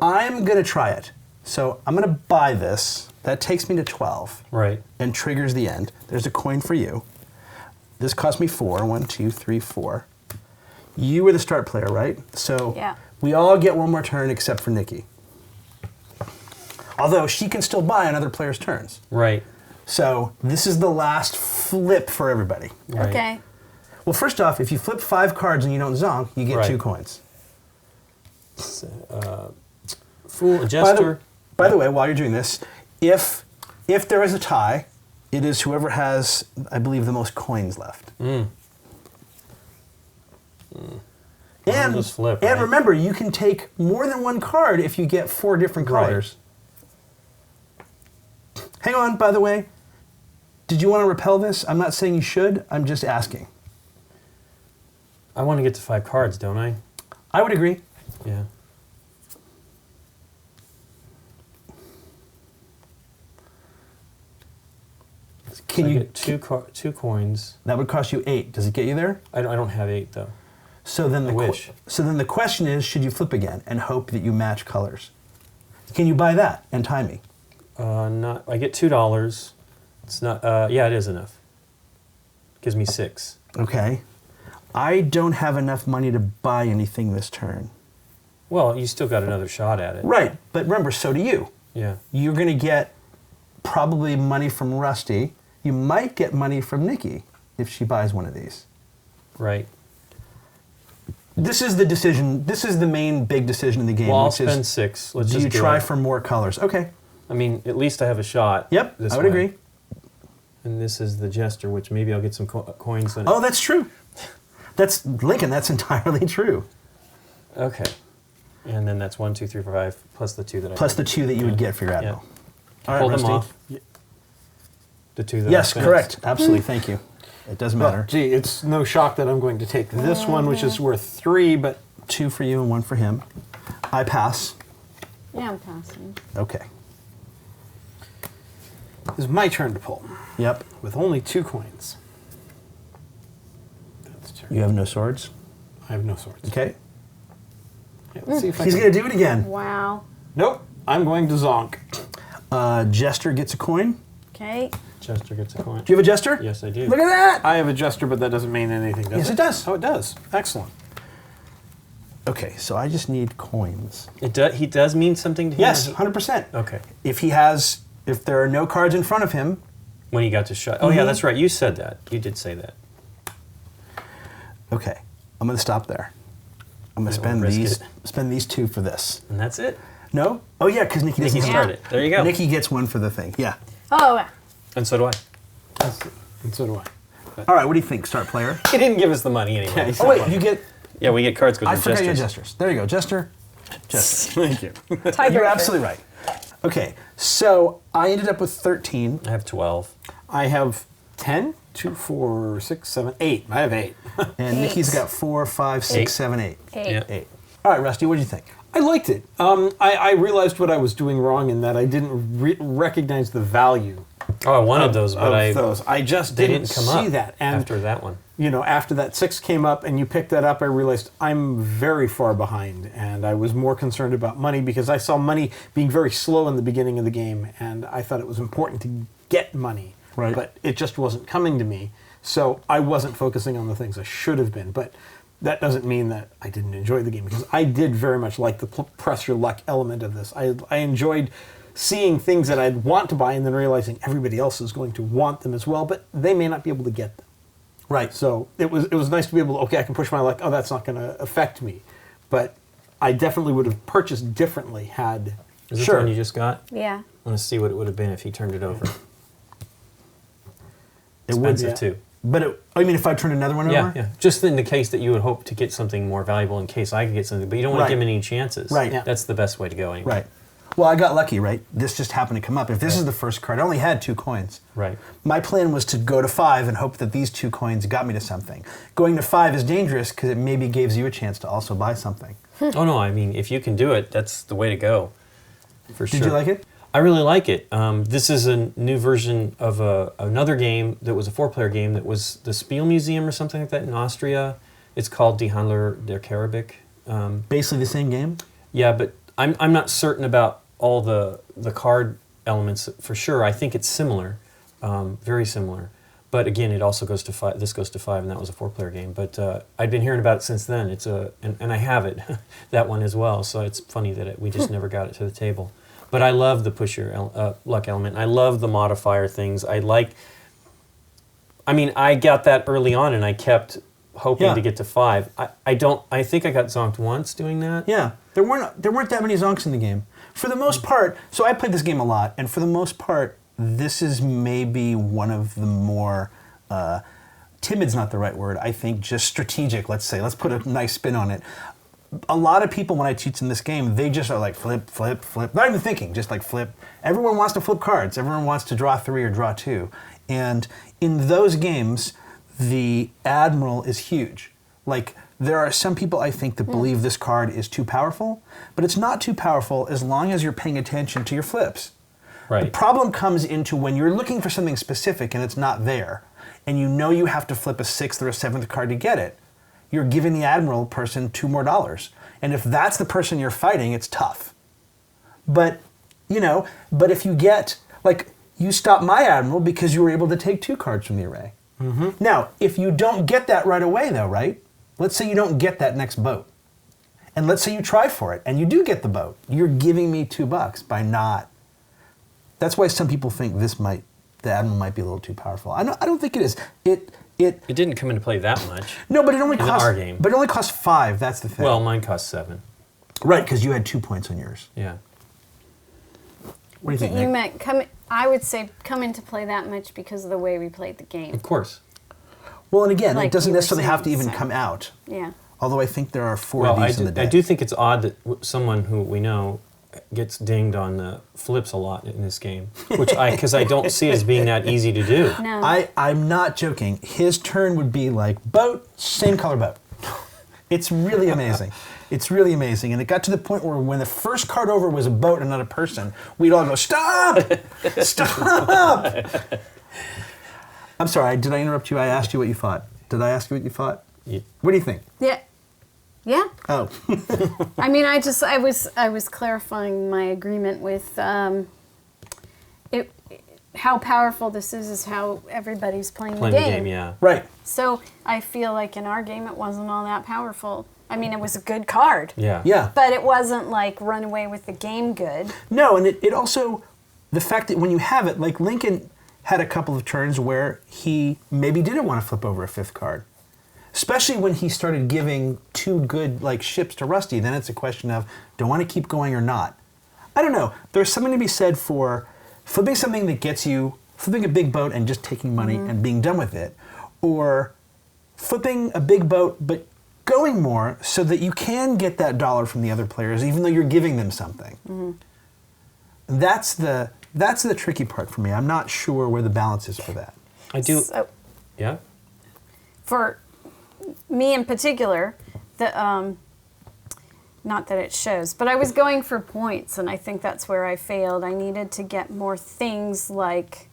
I'm going to try it. So I'm going to buy this. That takes me to 12 Right. and triggers the end. There's a coin for you. This cost me 4. 1, 2, 3, 4. You were the start player, right? So Yeah. we all get one more turn except for Nikki. Although she can still buy on other players' turns. Right. So this is the last flip for everybody. Right. Okay. Well, first off, if you flip 5 cards and you don't zonk, you get Right. 2 coins. Fool, a jester. By the way, while you're doing this, if there is a tie, it is whoever has, I believe, the most coins left. I'll And, just flip, and right? remember, you can take more than 1 card if you get 4 different Right. colors. Hang on, by the way. Did you want to repel this? I'm not saying you should. I'm just asking. I want to get to 5 cards, don't I? I would agree. Yeah. Can So I you? get 2 coins? That would cost you 8. Does it get you there? I don't have 8 though. So then I wish. So then the question is, should you flip again and hope that you match colors? Can you buy that and tie me? Not. I get $2. It's not. Yeah, it is enough. Gives me 6. Okay. I don't have enough money to buy anything this turn. Well, you still got another shot at it. Right, but remember, so do you. Yeah. You're going to get probably money from Rusty. You might get money from Nikki if she buys one of these. Right. This is the decision. This is the main big decision in the game. Well, I'll which is, spend 6. Let's do just you do try it. for more colors? Okay. I mean, at least I have a shot. Yep, This I would way. agree. And this is the jester, which maybe I'll get some coins in it. Oh, that's true. That's Lincoln. That's entirely true. Okay. And then that's 1, 2, 3, 4, 5 plus the 2 that I Plus the 2 that you would get for your Yeah. admiral. All Pull right, them Rusty. off. The 2 that I Yes, spent. correct. Absolutely. Thank you. It doesn't Well, matter. gee, it's no shock that I'm going to take this one, which is worth 3, but 2 for you and 1 for him. I pass. Yeah, I'm passing. Okay. it's my turn to pull Yep. with only 2 coins. That's turn. You have no swords. I have no swords. Okay. Yeah, let's see if I He's can. going to do it again. Wow. Nope. I'm going to zonk. Jester gets a coin. Okay. Jester gets a coin. Do you have a jester? Yes, I do. Look at that. I have a jester, but that doesn't mean anything, does Yes, it? it does. Oh, it does. Excellent. Okay, so I just need coins. He does mean something to him? Yes, 100%. Okay. If there are no cards in front of him, When he got to shut. Oh, yeah, that's right. You said that. You did say that. okay, I'm going to stop there. I'm going to I don't spend risk spend these 2 for this. And that's it. No? Oh yeah, because Nikki doesn't Nikki have started. There you go. Nikki gets 1 for the thing. Yeah. Oh, yeah. And so do I. And so do I. All right. What do you think, start player? He didn't give us the money anyway. Oh wait, you get. Yeah, we get cards because I we're forgot your jesters. gestures. There you go, jester. Jester. Thank you. You're absolutely right. Okay, so I ended up with 13. I have 12. I have 10, 2, 4, 6, 7, 8. I have 8. And 8. Nikki's got 4, 5, 6, 7, 8. 8. Yeah. 8. All right, Rusty, what do you think? I liked it. I realized what I was doing wrong in that I didn't recognize the value Oh, I wanted those, but of those. I just they didn't didn't come see up that. And after that one. you know, after that 6 came up and you picked that up, I realized I'm very far behind, and I was more concerned about money because I saw money being very slow in the beginning of the game, and I thought it was important to get money, Right. but it just wasn't coming to me. So I wasn't focusing on the things I should have been. But that doesn't mean that I didn't enjoy the game, because I did very much like the press your luck element of this. I enjoyed seeing things that I'd want to buy and then realizing everybody else is going to want them as well, but they may not be able to get them. Right. So it was nice to be able to, okay, I can push my luck. Oh, that's not going to affect me. But I definitely would have purchased differently had... Is this Sure. the one you just got? Yeah. I want to see what it would have been if he turned it over. It would, Expensive, yeah. too. But I mean, if I turn another one Yeah, over? yeah. Just in the case that you would hope to get something more valuable in case I could get something, but you don't want Right. to give him any chances. Right. Yeah. That's the best way to go anyway. Right. Well, I got lucky, right? This just happened to come up. If this is the first card, I only had 2 coins. Right. My plan was to go to 5 and hope that these 2 coins got me to something. Going to 5 is dangerous because it maybe gives you a chance to also buy something. Oh no, I mean, if you can do it, that's the way to go. For sure. Did you like it? I really like it. This is a new version of another game that was a 4-player game that was the Spiel Museum or something like that in Austria. It's called Die Handler der Karibik. Basically the same game? Yeah, but I'm not certain about all the card elements for sure. I think it's similar, very similar. But again, it also goes to 5. This goes to 5, and that was a 4-player game. But I'd been hearing about it since then. It's and I have it, that one as well. So it's funny that we just never got it to the table. But I love the push your luck element. I love the modifier things. I got that early on, and I kept hoping to get to 5. I think I got zonked once doing that. Yeah, there weren't that many zonks in the game. For the most part, so I played this game a lot, and for the most part, this is maybe one of the more, timid's not the right word, I think just strategic, let's say. Let's put a nice spin on it. A lot of people, when I teach them this game, they just are like flip, flip, flip. Not even thinking, just like flip. Everyone wants to flip cards. Everyone wants to draw 3 or draw 2. And in those games, the Admiral is huge. Like, there are some people, I think, that believe this card is too powerful, but it's not too powerful as long as you're paying attention to your flips. Right. The problem comes into when you're looking for something specific and it's not there, and you know you have to flip a 6th or a 7th card to get it. You're giving the Admiral person $2 more. And if that's the person you're fighting, it's tough. But, but if you get, like, you stop my Admiral because you were able to take 2 cards from the array. Mm-hmm. Now, if you don't get that right away, though, right? Let's say you don't get that next boat. And let's say you try for it, and you do get the boat. You're giving me $2 by not. That's why some people think the Admiral might be a little too powerful. I don't think it is. It didn't come into play that much. No, but it only costs our game. But it only costs 5. That's the thing. Well, mine cost 7. Right, because you had 2 points on yours. Yeah. What do you think, You Nick? meant I would say come into play that much because of the way we played the game. Of course. Well, and again, Like it doesn't you were necessarily have to saying, even so. come out. Yeah. Although I think there are 4 of these in the deck. I do think it's odd that someone who we know gets dinged on the flips a lot in this game, because I don't see it as being that easy to do. No. I'm not joking. His turn would be like, boat, same color boat. It's really amazing. It's really amazing. And it got to the point where when the first card over was a boat and not a person, we'd all go, stop! Stop! I'm sorry, did I interrupt you? I asked you what you thought. Did I ask you what you thought? Yeah. What do you think? Yeah. Yeah. Oh. I mean, I was clarifying my agreement with how powerful this is how everybody's playing the game. Yeah. Right. So I feel like in our game it wasn't all that powerful. I mean, it was a good card. Yeah. Yeah. But it wasn't like run away with the game good. No, and it also, the fact that when you have it, like Lincoln had a couple of turns where he maybe didn't want to flip over a 5th card. Especially when he started giving 2 good ships to Rusty, then it's a question of, do I want to keep going or not? I don't know. There's something to be said for flipping something that gets you, flipping a big boat and just taking money and being done with it, or flipping a big boat but going more so that you can get that dollar from the other players even though you're giving them something. Mm-hmm. That's the tricky part for me. I'm not sure where the balance is for that. I do. So, Yeah. for me in particular, not that it shows, but I was going for points, and I think that's where I failed. I needed to get more things like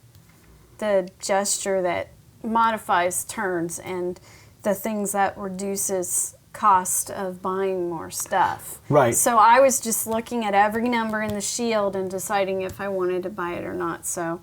the gesture that modifies turns and the things that reduces cost of buying more stuff. Right. So I was just looking at every number in the shield and deciding if I wanted to buy it or not. So,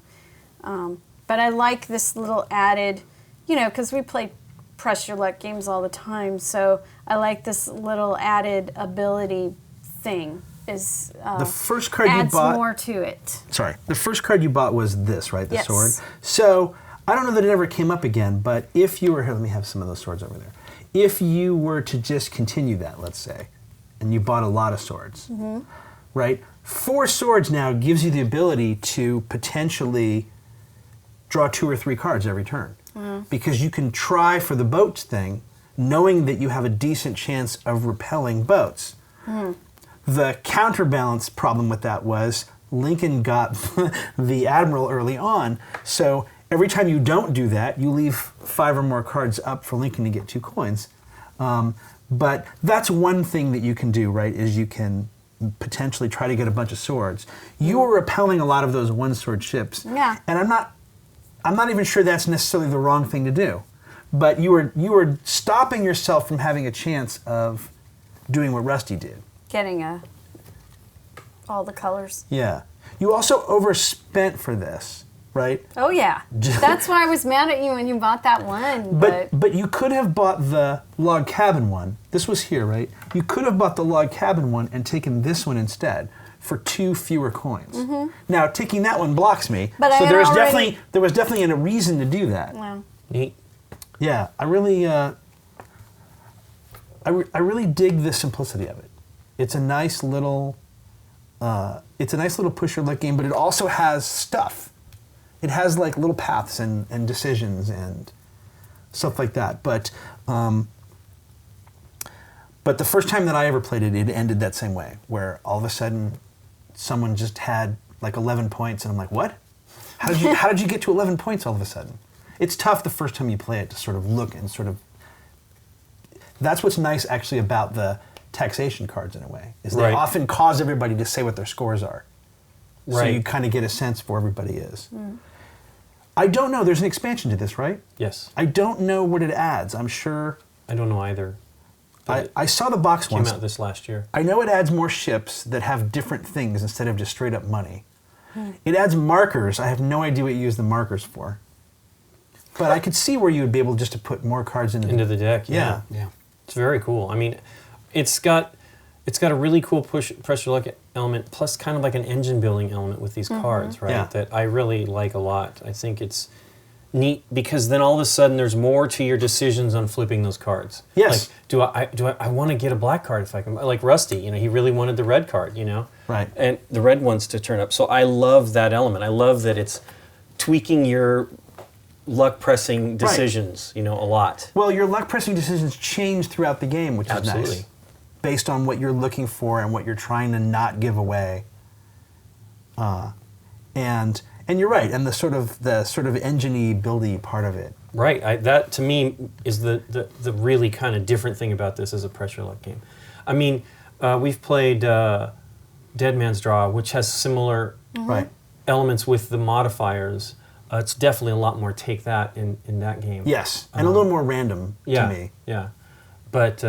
but I like this little added, because we play press your luck games all the time, so I like this little added ability thing. Is the first card you adds bought, more to it. Sorry, the first card you bought was this, right? The Yes. sword. So I don't know that it ever came up again, but if you were here, let me have some of those swords over there. If you were to just continue that, let's say, and you bought a lot of swords, right? 4 swords now gives you the ability to potentially draw 2 or 3 cards every turn. Because you can try for the boats thing, knowing that you have a decent chance of repelling boats. The counterbalance problem with that was Lincoln got the Admiral early on, so every time you don't do that, you leave 5 or more cards up for Lincoln to get 2 coins. But that's one thing that you can do, right, is you can potentially try to get a bunch of swords. You were repelling a lot of those one-sword ships. Yeah. And I'm not even sure that's necessarily the wrong thing to do. But you were stopping yourself from having a chance of doing what Rusty did. Getting all the colors. Yeah. You also overspent for this, right? Oh yeah, that's why I was mad at you when you bought that one. But you could have bought the log cabin one. This was here, right? You could have bought the log cabin one and taken this one instead for 2 fewer coins. Now taking that one blocks me. But so I there was definitely a reason to do that. Well, Neat. Yeah, I really dig the simplicity of it. It's a nice little push your luck game, but it also has stuff. It has like little paths and decisions and stuff like that. But the first time that I ever played it, it ended that same way, where all of a sudden someone just had like 11 points, and I'm like, what? How did you get to 11 points all of a sudden? It's tough the first time you play it to sort of look and sort of. That's what's nice actually about the taxation cards in a way, is they Right. often cause everybody to say what their scores are. So Right. you kind of get a sense for where everybody is. I don't know. There's an expansion to this, right? Yes. I don't know what it adds. I'm sure. I don't know either. But I saw the box it came once. out this last year. I know it adds more ships that have different things instead of just straight up money. It adds markers. I have no idea what you use the markers for. But I could see where you would be able just to put more cards into the deck. Yeah. Yeah. It's very cool. I mean, it's got a really cool pressure luck element, plus kind of like an engine building element with these cards, right? Yeah. That I really like a lot. I think it's neat because then all of a sudden there's more to your decisions on flipping those cards. Yes. Like, I want to get a black card if I can? Like Rusty, he really wanted the red card, Right. and the red ones to turn up. So I love that element. I love that it's tweaking your luck pressing decisions, a lot. Well, your luck pressing decisions change throughout the game, which is Absolutely. nice. Based on what you're looking for and what you're trying to not give away. And you're right, and the sort of engine-y, buildy part of it. Right. That to me is the really kind of different thing about this as a pressure luck game. I mean, we've played Dead Man's Draw, which has similar Right. elements with the modifiers. It's definitely a lot more take that in that game. Yes, and a little more random to me. Yeah. But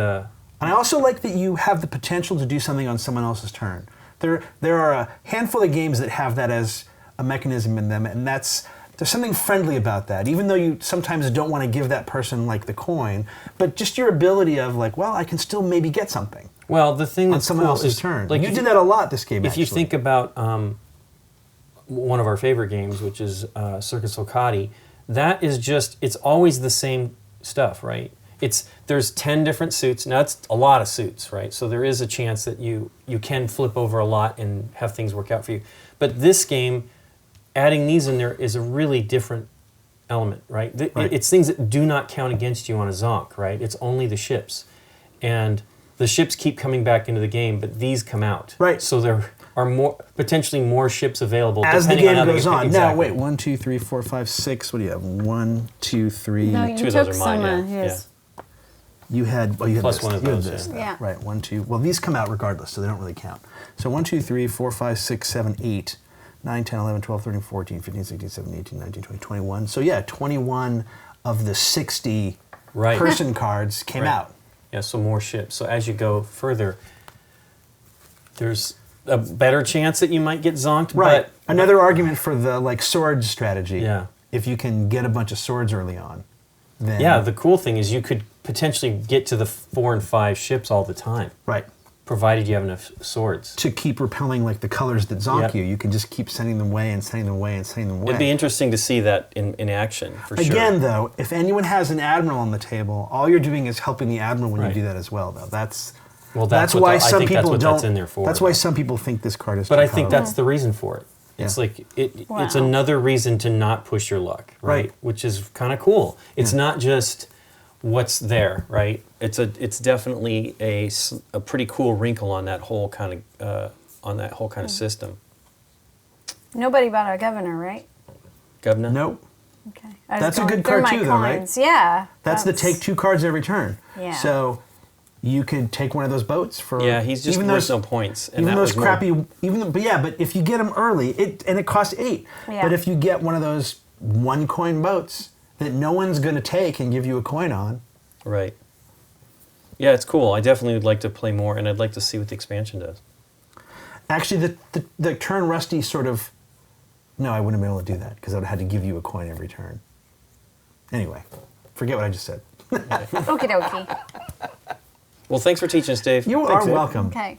And I also like that you have the potential to do something on someone else's turn. There are a handful of games that have that as a mechanism in them, and there's something friendly about that. Even though you sometimes don't want to give that person like the coin, but just your ability of like, well, I can still maybe get something well, the thing on that's someone cool else's is, turn. like, You if did that a lot this game. If you actually. think about one of our favorite games, which is Circus Ocati, that is it's always the same stuff, right? There's 10 different suits. Now that's a lot of suits, right? So there is a chance that you can flip over a lot and have things work out for you. But this game, adding these in there is a really different element, right? Right. It's things that do not count against you on a zonk, right? It's only the ships. And the ships keep coming back into the game, but these come out. Right. So there are potentially more ships available as the depending on game how goes on. Exactly. Now, wait, 1, 2, 3, 4, 5, 6. What do you have? 1, 2, 3. no, Two you of those took are mine, some yeah. his. You had Plus this. one of You had those, this, yeah. though. Yeah. Right, 1, 2. Well, these come out regardless, so they don't really count. So 1, 2, 3, 4, 5, 6, 7, 8, 9, 10, 11, 12, 13, 14, 15, 16, 17, 18, 19, 20, 21. So yeah, 21 of the 60 Right. person cards came Right. out. Yeah, so more ships. So as you go further, there's a better chance that you might get zonked. Right. But Another argument for the sword strategy. Yeah. If you can get a bunch of swords early on, then yeah, the cool thing is you could potentially get to the 4 and 5 ships all the time, right. provided you have enough swords. To keep repelling the colors that zonk Yep. you can just keep sending them away and sending them away and sending them away. It'd be interesting to see that in action, for sure. Again, though, if anyone has an admiral on the table, all you're doing is helping the admiral when Right. you do that as well. Though that's Well, that's what why I some think people that's what don't. that's in there for. That's why some people think this card is. But too I think powerful. that's the reason for it. It's Yeah. like it's Wow. another reason to not push your luck, right? Right. Which is kind of cool. It's not just, what's there, right? It's definitely a pretty cool wrinkle on that whole kind of system. Nobody bought a governor, right? Governor? Nope. Okay. That's a good card too, though, right? Yeah. That's the take 2 cards every turn. Yeah. So you could take one of those boats for. Yeah, he's just worth no points. And even that those was crappy. But if you get them early, it costs 8. Yeah. But if you get one of those 1 coin boats that no one's going to take and give you a coin on. Right. Yeah, it's cool. I definitely would like to play more, and I'd like to see what the expansion does. Actually, the turn Rusty sort of. No, I wouldn't have been able to do that because I would have had to give you a coin every turn. Anyway, forget what I just said. Okie dokie. Well, thanks for teaching us, Dave. You Thanks, are Ed. welcome. Okay.